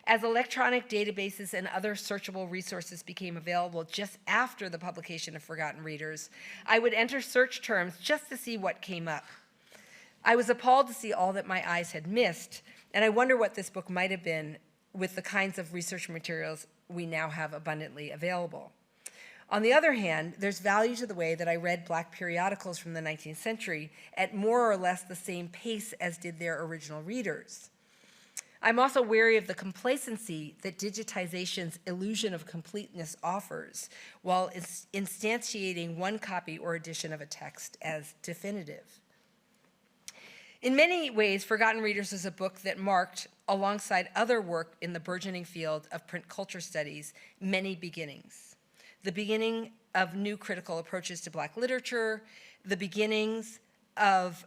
As electronic databases and other searchable resources became available just after the publication of Forgotten Readers, I would enter search terms just to see what came up. I was appalled to see all that my eyes had missed, and I wonder what this book might have been with the kinds of research materials we now have abundantly available. On the other hand, there's value to the way that I read Black periodicals from the 19th century at more or less the same pace as did their original readers. I'm also wary of the complacency that digitization's illusion of completeness offers while instantiating one copy or edition of a text as definitive. In many ways, Forgotten Readers is a book that marked, alongside other work in the burgeoning field of print culture studies, many beginnings. The beginning of new critical approaches to Black literature, the beginnings of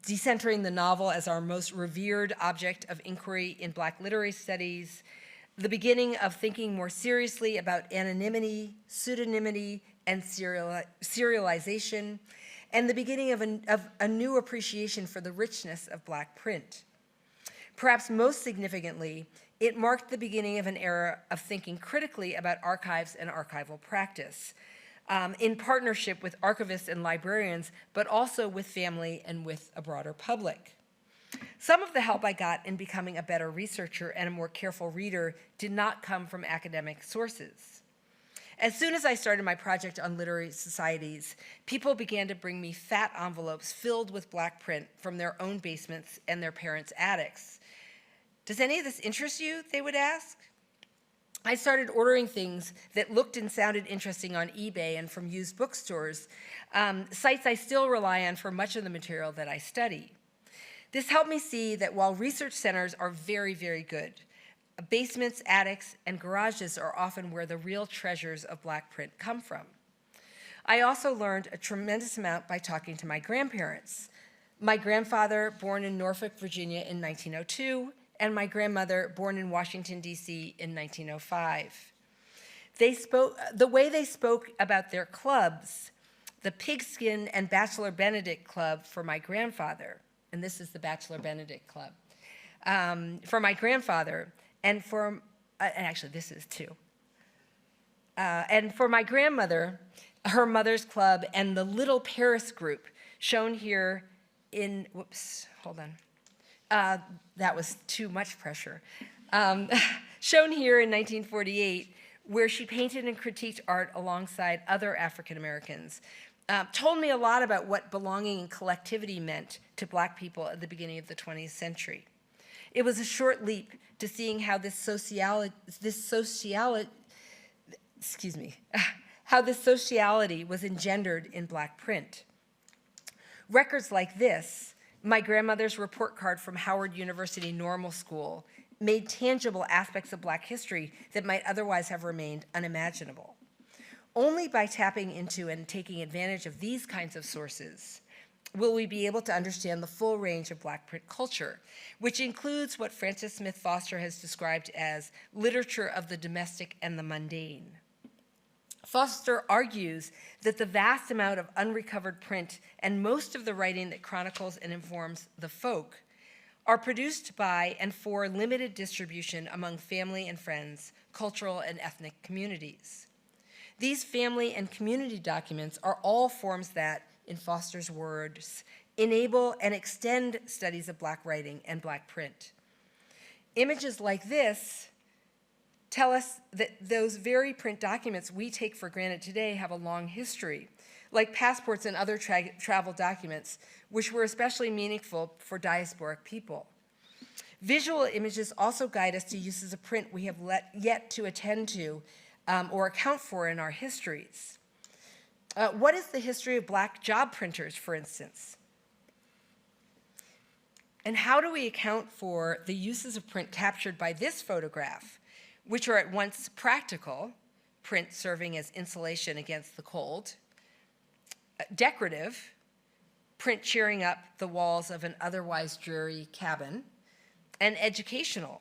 decentering the novel as our most revered object of inquiry in Black literary studies, the beginning of thinking more seriously about anonymity, pseudonymity, and serialization, and the beginning of a new appreciation for the richness of Black print. Perhaps most significantly, it marked the beginning of an era of thinking critically about archives and archival practice, in partnership with archivists and librarians, but also with family and with a broader public. Some of the help I got in becoming a better researcher and a more careful reader did not come from academic sources. As soon as I started my project on literary societies, people began to bring me fat envelopes filled with Black print from their own basements and their parents' attics. Does any of this interest you, they would ask? I started ordering things that looked and sounded interesting on eBay and from used bookstores, sites I still rely on for much of the material that I study. This helped me see that while research centers are very, very good, basements, attics, and garages are often where the real treasures of Black print come from. I also learned a tremendous amount by talking to my grandparents. My grandfather, born in Norfolk, Virginia in 1902, and my grandmother, born in Washington, D.C. in 1905. The way they spoke about their clubs, the Pigskin and Bachelor Benedict Club for my grandfather, and this is the Bachelor Benedict Club, for my grandfather, and actually this is too. And for my grandmother, her mother's club, and the Little Paris group, shown here in, whoops, hold on. That was too much pressure. Shown here in 1948, where she painted and critiqued art alongside other African Americans, told me a lot about what belonging and collectivity meant to Black people at the beginning of the 20th century. It was a short leap to seeing how this sociality was engendered in Black print. Records like this, my grandmother's report card from Howard University Normal School, made tangible aspects of Black history that might otherwise have remained unimaginable. Only by tapping into and taking advantage of these kinds of sources will we be able to understand the full range of Black print culture, which includes what Frances Smith Foster has described as literature of the domestic and the mundane. Foster argues that the vast amount of unrecovered print and most of the writing that chronicles and informs the folk are produced by and for limited distribution among family and friends, cultural and ethnic communities. These family and community documents are all forms that, in Foster's words, enable and extend studies of Black writing and Black print. Images like this tell us that those very print documents we take for granted today have a long history, like passports and other travel documents, which were especially meaningful for diasporic people. Visual images also guide us to uses of print we have yet to attend to or account for in our histories. What is the history of Black job printers, for instance? And how do we account for the uses of print captured by this photograph, which are at once practical, print serving as insulation against the cold, decorative, print cheering up the walls of an otherwise dreary cabin, and educational,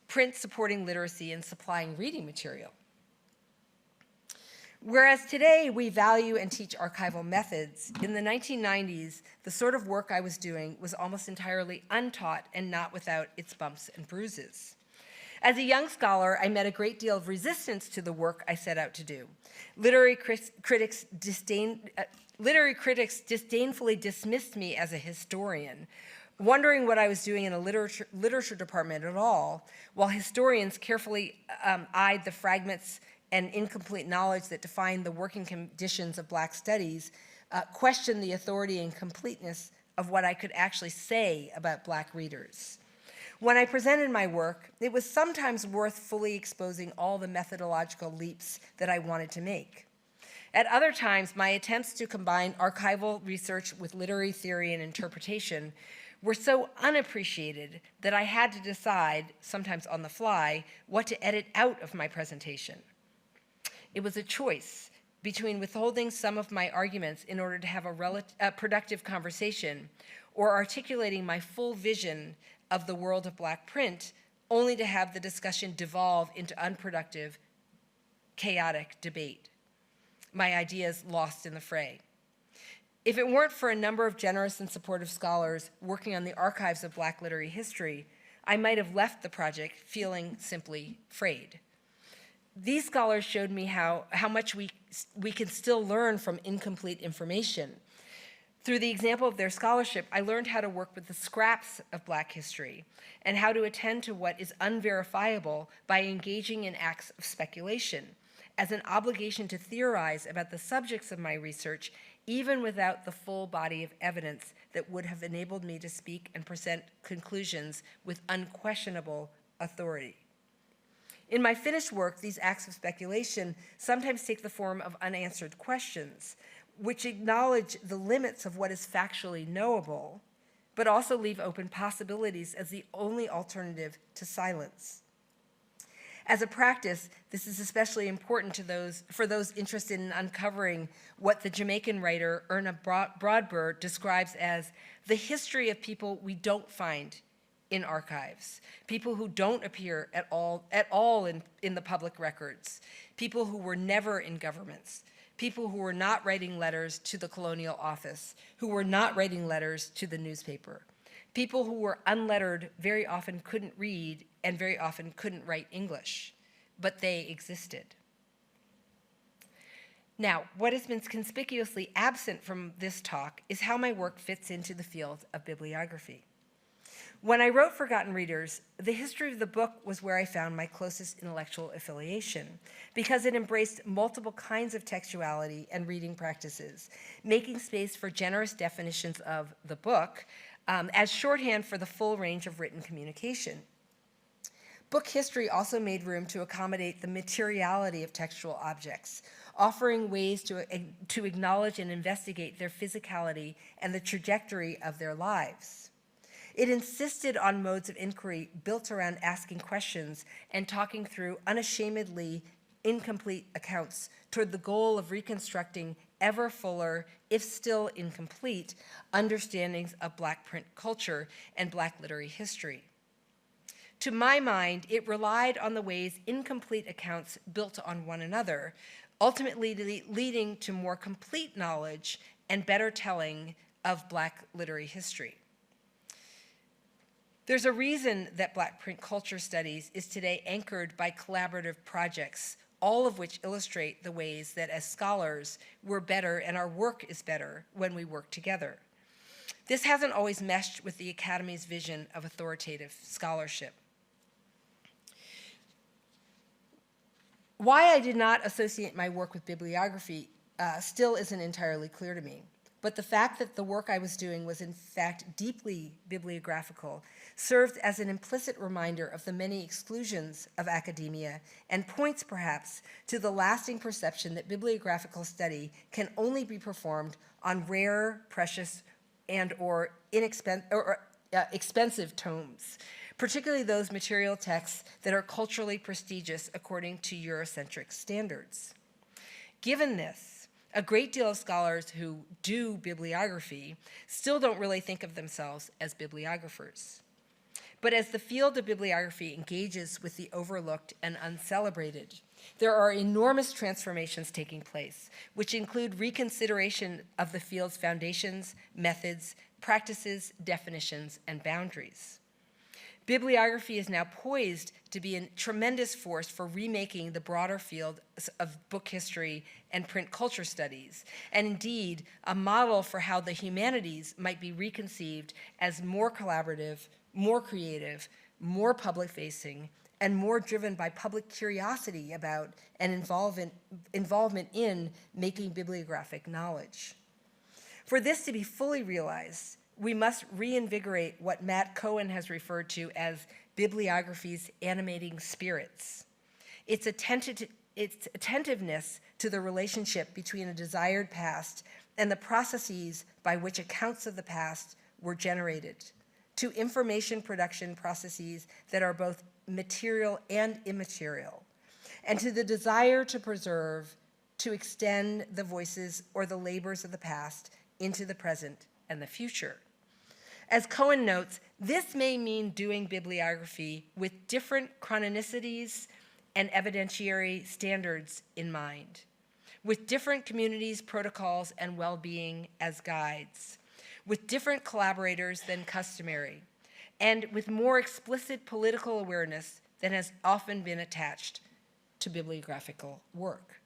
print supporting literacy and supplying reading material? Whereas today we value and teach archival methods, in the 1990s, the sort of work I was doing was almost entirely untaught and not without its bumps and bruises. As a young scholar, I met a great deal of resistance to the work I set out to do. Literary critics disdained Literary critics disdainfully dismissed me as a historian, wondering what I was doing in a literature department at all, while historians carefully eyed the fragments and incomplete knowledge that define the working conditions of Black studies, questioned the authority and completeness of what I could actually say about Black readers. When I presented my work, it was sometimes worth fully exposing all the methodological leaps that I wanted to make. At other times, my attempts to combine archival research with literary theory and interpretation were so unappreciated that I had to decide, sometimes on the fly, what to edit out of my presentation. It was a choice between withholding some of my arguments in order to have a productive conversation or articulating my full vision of the world of Black print, only to have the discussion devolve into unproductive, chaotic debate. My ideas lost in the fray. If it weren't for a number of generous and supportive scholars working on the archives of Black literary history, I might have left the project feeling simply frayed. These scholars showed me how much we can still learn from incomplete information. Through the example of their scholarship, I learned how to work with the scraps of Black history and how to attend to what is unverifiable by engaging in acts of speculation as an obligation to theorize about the subjects of my research, even without the full body of evidence that would have enabled me to speak and present conclusions with unquestionable authority. In my finished work, these acts of speculation sometimes take the form of unanswered questions, which acknowledge the limits of what is factually knowable, but also leave open possibilities as the only alternative to silence. As a practice, this is especially important for those interested in uncovering what the Jamaican writer Erna Broadbur describes as the history of people we don't find in archives, people who don't appear at all in the public records, people who were never in governments, people who were not writing letters to the colonial office, who were not writing letters to the newspaper. People who were unlettered very often couldn't read and very often couldn't write English, but they existed. Now, what has been conspicuously absent from this talk is how my work fits into the field of bibliography. When I wrote Forgotten Readers, the history of the book was where I found my closest intellectual affiliation, because it embraced multiple kinds of textuality and reading practices, making space for generous definitions of the book as shorthand for the full range of written communication. Book history also made room to accommodate the materiality of textual objects, offering ways to acknowledge and investigate their physicality and the trajectory of their lives. It insisted on modes of inquiry built around asking questions and talking through unashamedly incomplete accounts toward the goal of reconstructing ever fuller, if still incomplete, understandings of Black print culture and Black literary history. To my mind, it relied on the ways incomplete accounts built on one another, ultimately leading to more complete knowledge and better telling of Black literary history. There's a reason that Black print culture studies is today anchored by collaborative projects, all of which illustrate the ways that as scholars, we're better and our work is better when we work together. This hasn't always meshed with the Academy's vision of authoritative scholarship. Why I did not associate my work with bibliography still isn't entirely clear to me. But the fact that the work I was doing was in fact deeply bibliographical served as an implicit reminder of the many exclusions of academia and points perhaps to the lasting perception that bibliographical study can only be performed on rare, precious, and/or expensive tomes, particularly those material texts that are culturally prestigious according to Eurocentric standards. Given this, a great deal of scholars who do bibliography still don't really think of themselves as bibliographers. But as the field of bibliography engages with the overlooked and uncelebrated, there are enormous transformations taking place, which include reconsideration of the field's foundations, methods, practices, definitions, and boundaries. Bibliography is now poised to be a tremendous force for remaking the broader field of book history and print culture studies, and indeed a model for how the humanities might be reconceived as more collaborative, more creative, more public-facing, and more driven by public curiosity about and involvement in making bibliographic knowledge. For this to be fully realized, we must reinvigorate what Matt Cohen has referred to as bibliography's animating spirits. Its attentiveness to the relationship between a desired past and the processes by which accounts of the past were generated, to information production processes that are both material and immaterial, and to the desire to preserve, to extend the voices or the labors of the past into the present and the future. As Cohen notes, this may mean doing bibliography with different chronicities and evidentiary standards in mind, with different communities, protocols, and well-being as guides, with different collaborators than customary, and with more explicit political awareness than has often been attached to bibliographical work.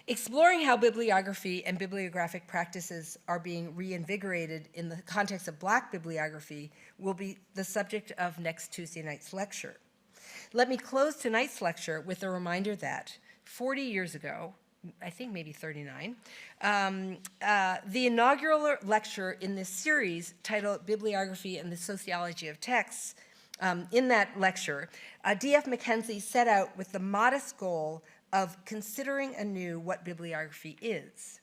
Exploring how bibliography and bibliographic practices are being reinvigorated in the context of Black bibliography will be the subject of next Tuesday night's lecture. Let me close tonight's lecture with a reminder that 40 years ago, I think maybe 39, the inaugural lecture in this series titled Bibliography and the Sociology of Texts, in that lecture, D.F. Mackenzie set out with the modest goal of considering anew what bibliography is.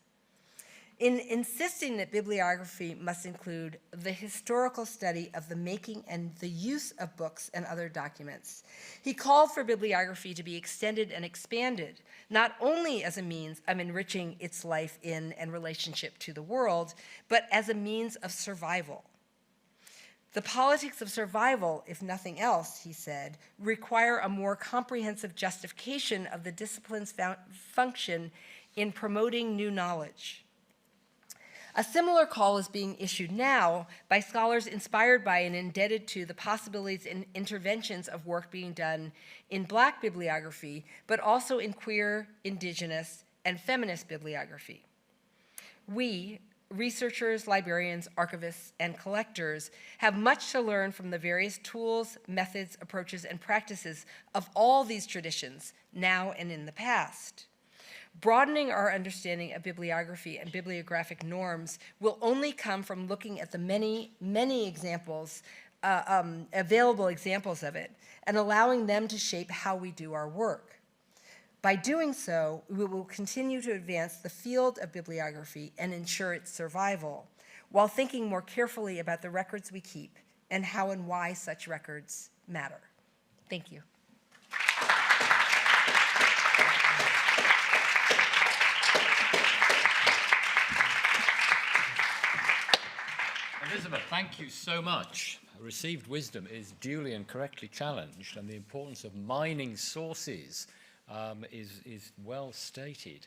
In insisting that bibliography must include the historical study of the making and the use of books and other documents, he called for bibliography to be extended and expanded, not only as a means of enriching its life in and relationship to the world, but as a means of survival. The politics of survival, if nothing else, he said, require a more comprehensive justification of the discipline's function in promoting new knowledge. A similar call is being issued now by scholars inspired by and indebted to the possibilities and interventions of work being done in Black bibliography, but also in queer, indigenous, and feminist bibliography. We, researchers, librarians, archivists, and collectors have much to learn from the various tools, methods, approaches, and practices of all these traditions, now and in the past. Broadening our understanding of bibliography and bibliographic norms will only come from looking at the many, many examples, available examples of it, and allowing them to shape how we do our work. By doing so, we will continue to advance the field of bibliography and ensure its survival, while thinking more carefully about the records we keep and how and why such records matter. Thank you. Elizabeth, thank you so much. Received wisdom is duly and correctly challenged, and the importance of mining sources is well stated.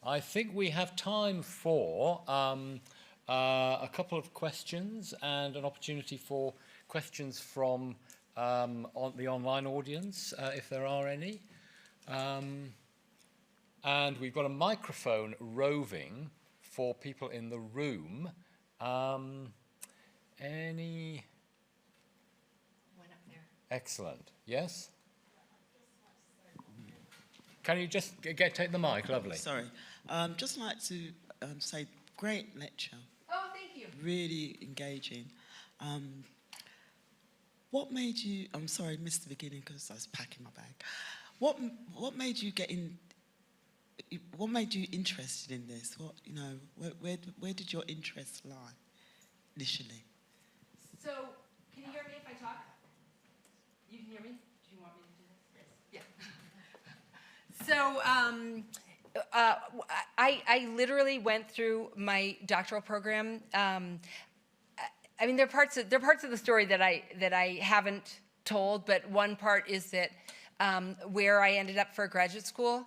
I think we have time for a couple of questions and an opportunity for questions from on the online audience, if there are any. And we've got a microphone roving for people in the room. Any? One up there. Excellent. Yes? Can you just take the mic? Lovely. Sorry. Just like to say, great lecture. Oh, thank you. Really engaging. What made you? I'm sorry, I missed the beginning because I was packing my bag. What made you get in? What made you interested in this? What where did your interest lie initially? So, can you hear me if I talk? You can hear me? Do you want me to do this? Yes. Yeah. So, I literally went through my doctoral program. I mean, there are parts of the story that I haven't told, but one part is that where I ended up for graduate school,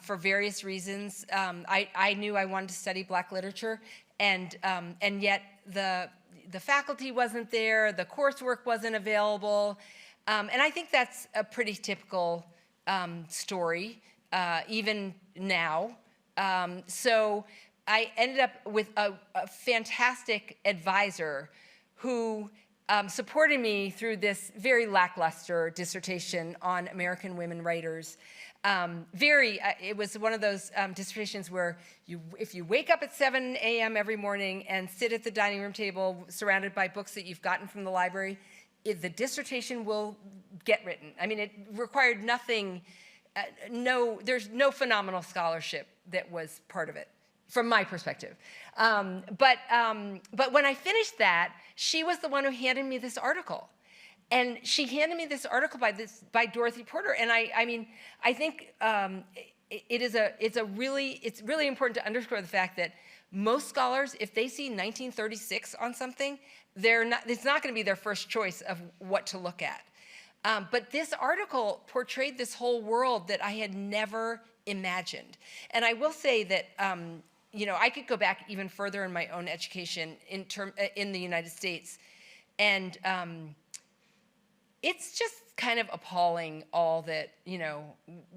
for various reasons, I knew I wanted to study Black literature, and yet the faculty wasn't there, the coursework wasn't available, And I think that's a pretty typical story, even now. So I ended up with a fantastic advisor who supported me through this very lackluster dissertation on American women writers. It was one of those dissertations where if you wake up at 7 a.m. every morning and sit at the dining room table surrounded by books that you've gotten from the library, the dissertation will get written. I mean, it required nothing, there's no phenomenal scholarship that was part of it, from my perspective. But when I finished that, she was the one who handed me this article. And she handed me this article by Dorothy Porter. And I think it's really important to underscore the fact that most scholars, if they see 1936 on something, it's not going to be their first choice of what to look at. But this article portrayed this whole world that I had never imagined. And I will say that I could go back even further in my own education in the United States, and it's just kind of appalling all that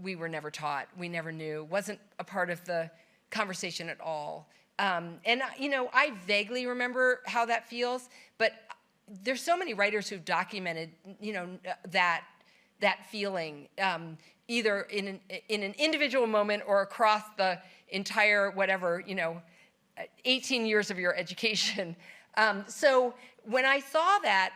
we were never taught, we never knew, wasn't a part of the conversation at all. I vaguely remember how that feels, but there's so many writers who've documented, that feeling, either in an individual moment or across the entire 18 years of your education. So when I saw that,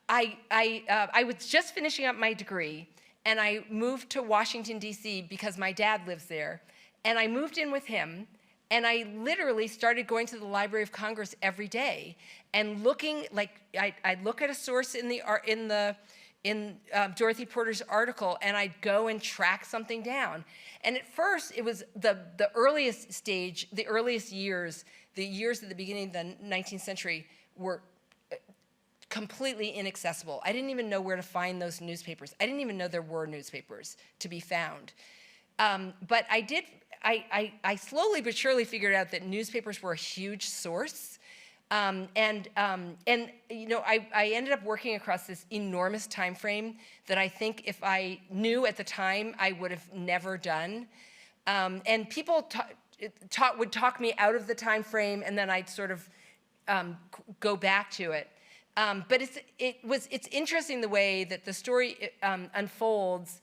I was just finishing up my degree, and I moved to Washington, D.C. because my dad lives there, and I moved in with him. And I literally started going to the Library of Congress every day and looking, I'd look at a source in Dorothy Porter's article, and I'd go and track something down. And at first, it was the earliest stage, the earliest years, the years at the beginning of the 19th century were completely inaccessible. I didn't even know where to find those newspapers. I didn't even know there were newspapers to be found. But I slowly but surely figured out that newspapers were a huge source. I ended up working across this enormous time frame that I think if I knew at the time, I would have never done. And people would talk me out of the time frame, and then I'd sort of go back to it. But it's interesting the way that the story unfolds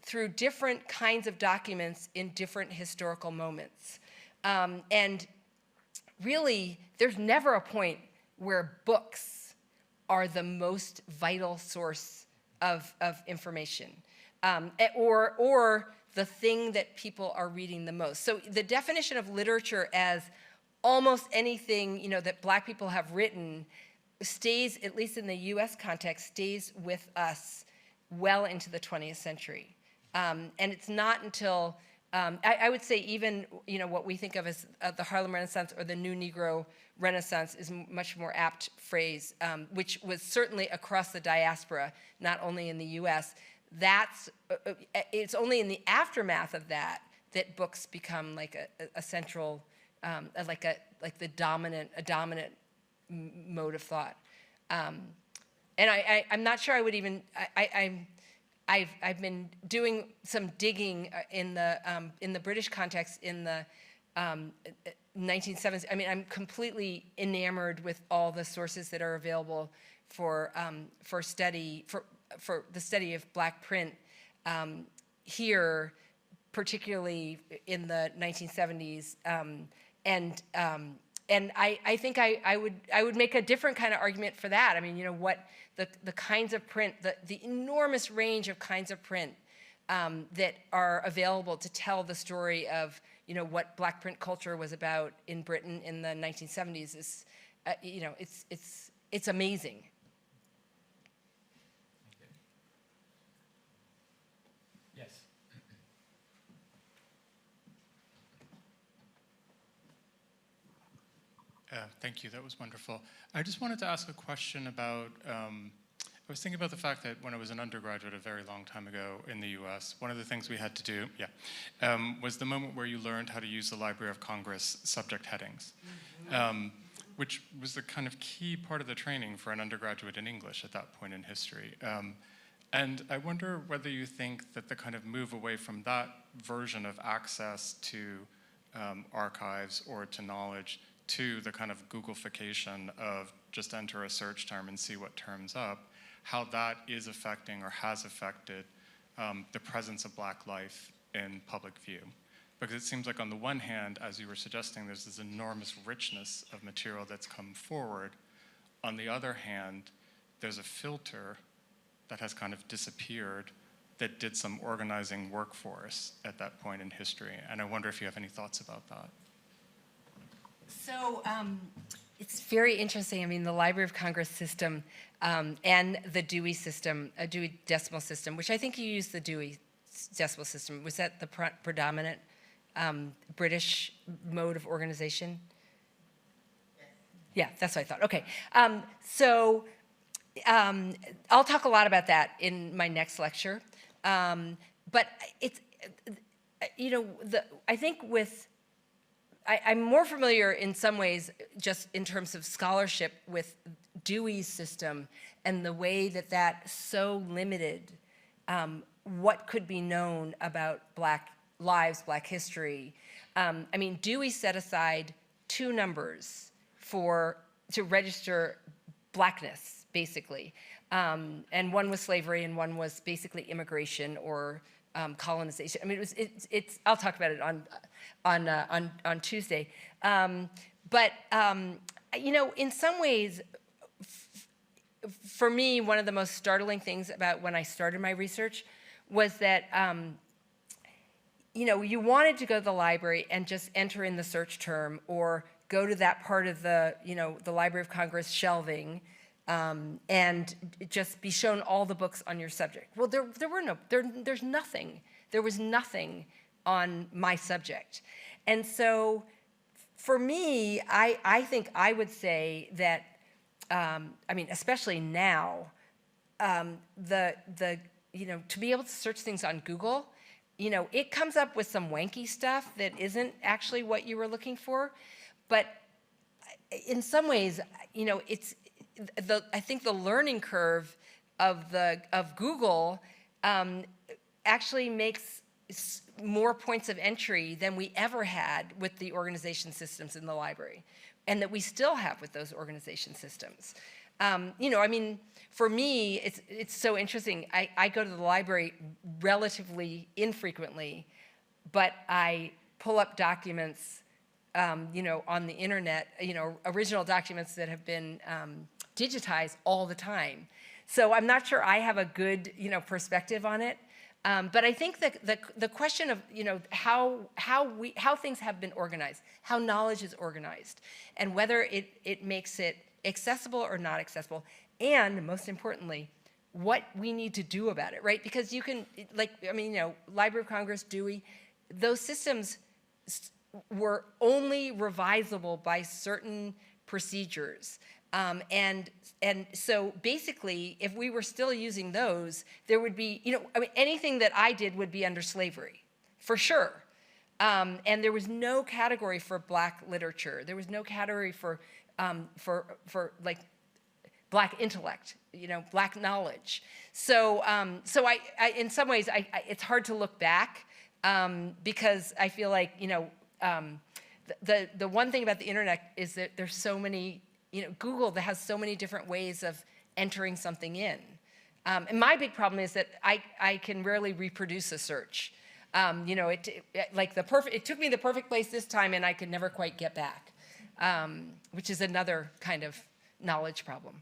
through different kinds of documents in different historical moments. And really, there's never a point where books are the most vital source of information, or the thing that people are reading the most. So the definition of literature as almost anything that Black people have written stays, at least in the US context, stays with us well into the 20th century. And it's not until, I would say even, what we think of as the Harlem Renaissance or the New Negro Renaissance is much more apt phrase, which was certainly across the diaspora, not only in the US. It's only in the aftermath of that books become like a central, like the dominant mode of thought. And I'm not sure I would even, I've been doing some digging in the British context in the 1970s. I mean, I'm completely enamored with all the sources that are available for the study of Black print here, particularly in the 1970s. And I think I would make a different kind of argument for that. I mean, what the kinds of print, the enormous range of kinds of print that are available to tell the story of what Black print culture was about in Britain in the 1970s is, it's amazing. Yes. Thank you. That was wonderful. I just wanted to ask a question about, I was thinking about the fact that when I was an undergraduate a very long time ago in the US, one of the things we had to do, was the moment where you learned how to use the Library of Congress subject headings. which was the kind of key part of the training for an undergraduate in English at that point in history. And I wonder whether you think that the kind of move away from that version of access to archives or to knowledge to the kind of Googleification of just enter a search term and see what turns up, how that is affecting or has affected the presence of Black life in public view. Because it seems like on the one hand, as you were suggesting, there's this enormous richness of material that's come forward. On the other hand, there's a filter that has kind of disappeared that did some organizing work for us at that point in history. And I wonder if you have any thoughts about that. So it's very interesting. I mean, the Library of Congress system and the Dewey system, a Dewey Decimal System, which I think you used the Dewey Decimal System. Was that the predominant British mode of organization? Yeah, that's what I thought. Okay. I'll talk a lot about that in my next lecture. But it's, you know, I think with, I'm more familiar in some ways, just in terms of scholarship, with Dewey's system and the way that that so limited what could be known about Black lives, Black history. I mean, Dewey set aside 2 numbers to register Blackness, basically. And one was slavery and one was basically immigration or colonization. I mean, it's I'll talk about it on Tuesday. But you know, in some ways, for me, one of the most startling things about when I started my research was that you know, you wanted to go to the library and just enter in the search term or go to that part of the, you know, the Library of Congress shelving and just be shown all the books on your subject. Well, there's nothing. There was nothing on my subject. And so for me, I think I would say that, I mean, especially now, you know, to be able to search things on Google, you know, it comes up with some wanky stuff that isn't actually what you were looking for. But in some ways, you know, I think the learning curve of Google actually makes more points of entry than we ever had with the organization systems in the library, and that we still have with those organization systems. You know, I mean, for me, it's so interesting. I go to the library relatively infrequently, but I pull up documents, you know, on the internet, you know, original documents that have been digitized all the time. So I'm not sure I have a good, you know, perspective on it. But I think that the question of, you know, how things have been organized, how knowledge is organized, and whether it makes it accessible or not accessible, and most importantly, what we need to do about it, right? Because you can, like, I mean, you know, Library of Congress, Dewey, those systems were only revisable by certain procedures. And so basically, if we were still using those, there would be, you know, I mean, anything that I did would be under slavery, for sure. And there was no category for Black literature. There was no category for like Black intellect, you know, Black knowledge. So, so I in some ways, it's hard to look back because I feel like, you know, the one thing about the internet is that there's so many, you know, Google that has so many different ways of entering something in. And my big problem is that I can rarely reproduce a search. You know, it took me the perfect place this time and I could never quite get back, which is another kind of knowledge problem.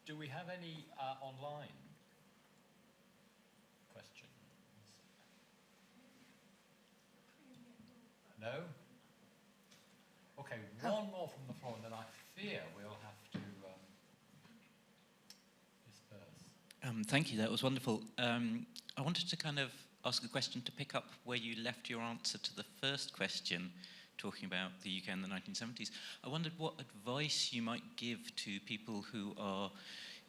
Do we have any online questions? No? Okay, one more from the floor, and then I fear we'll have to disperse. Thank you, that was wonderful. I wanted to kind of ask a question to pick up where you left your answer to the first question, talking about the UK in the 1970s. I wondered what advice you might give to people who are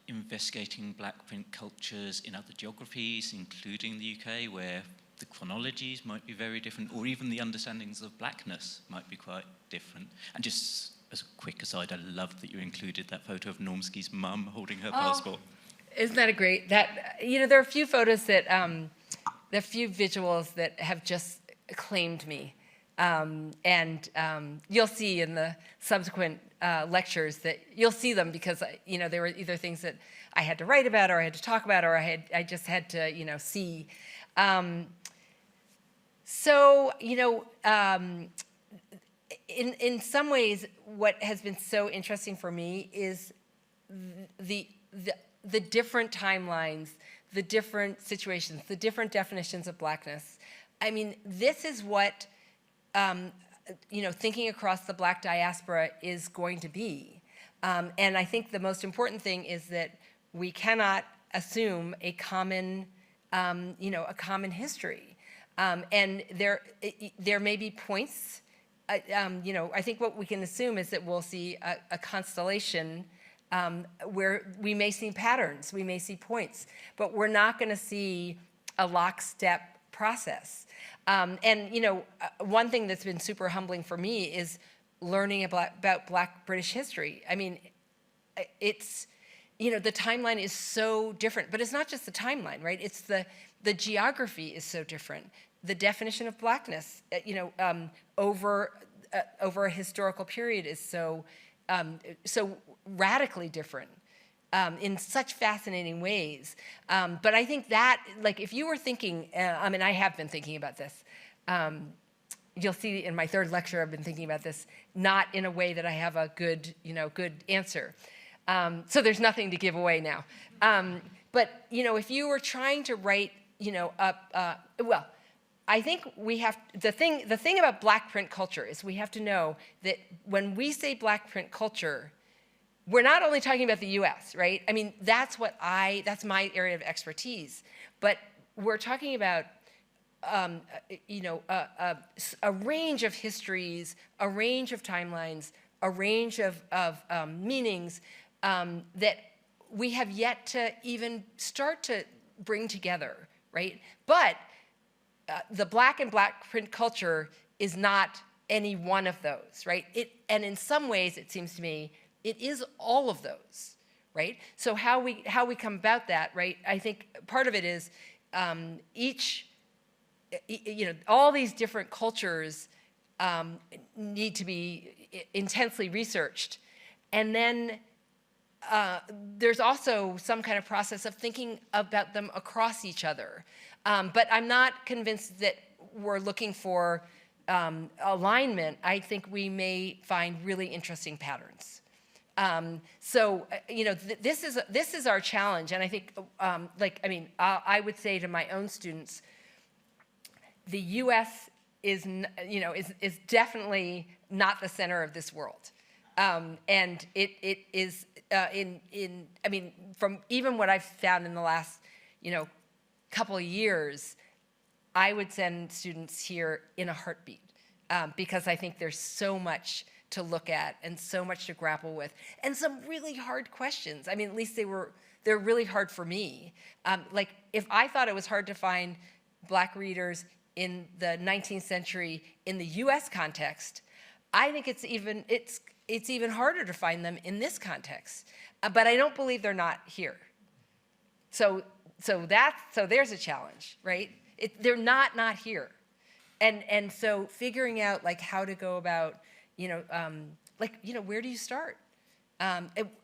investigating Black print cultures in other geographies, including the UK, where the chronologies might be very different, or even the understandings of blackness might be quite different. And just as a quick aside, I loved that you included that photo of Normski's mum holding her passport. Isn't that a great, there are a few photos that, there are a few visuals that have just claimed me. You'll see in the subsequent lectures that you'll see them because, they were either things that I had to write about or I had to talk about or I just had to, see. In some ways, what has been so interesting for me is the different timelines, the different situations, the different definitions of blackness. I mean, this is what, thinking across the Black diaspora is going to be. And I think the most important thing is that we cannot assume a common, a common history. And there may be points, I think what we can assume is that we'll see a constellation where we may see patterns, we may see points, but we're not going to see a lockstep process. One thing that's been super humbling for me is learning about Black British history. I mean, it's, the timeline is so different, but it's not just the timeline, right? It's the geography is so different. The definition of blackness, over a historical period is so radically different in such fascinating ways. But I think that, if you were thinking, I have been thinking about this. You'll see in my third lecture, I've been thinking about this, not in a way that I have a good answer. So there's nothing to give away now. But if you were trying to write, I think we have, the thing about Black print culture is we have to know that when we say Black print culture, we're not only talking about the US, right? I mean, that's my area of expertise. But we're talking about, a range of histories, a range of timelines, a range of meanings that we have yet to even start to bring together, right? But the Black and Black print culture is not any one of those, right? And in some ways, it seems to me, it is all of those, right? So how we come about that, right? I think part of it is all these different cultures need to be intensely researched, and then there's also some kind of process of thinking about them across each other. But I'm not convinced that we're looking for alignment. I think we may find really interesting patterns. This is our challenge, and I think, I would say to my own students, the U.S. is definitely not the center of this world, and it is from even what I've found in the last, couple of years, I would send students here in a heartbeat because I think there's so much to look at and so much to grapple with, and some really hard questions. I mean, at least they're really hard for me. If I thought it was hard to find Black readers in the 19th century in the U.S. context, I think it's even harder to find them in this context. But I don't believe they're not here. So there's a challenge, right? They're not here, and so figuring out how to go about, where do you start?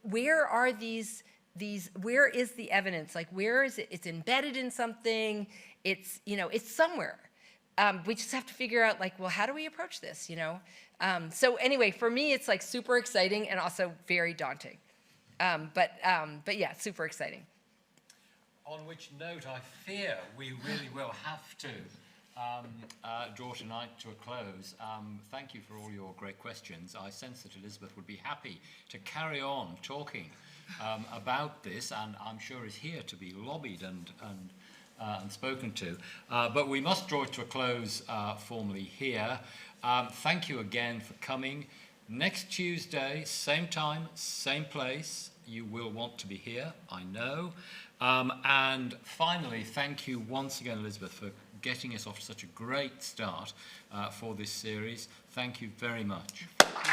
Where are these? Where is the evidence? Where is it? It's embedded in something. It's somewhere. We just have to figure out how do we approach this? So anyway, for me, it's super exciting and also very daunting. But yeah, super exciting. On which note, I fear we really will have to draw tonight to a close. Thank you for all your great questions. I sense that Elizabeth would be happy to carry on talking about this, and I'm sure is here to be lobbied and spoken to. But we must draw it to a close formally here. Thank you again for coming. Next Tuesday, same time, same place. You will want to be here, I know. And finally, thank you once again, Elizabeth, for getting us off to such a great start for this series. Thank you very much. Thank you.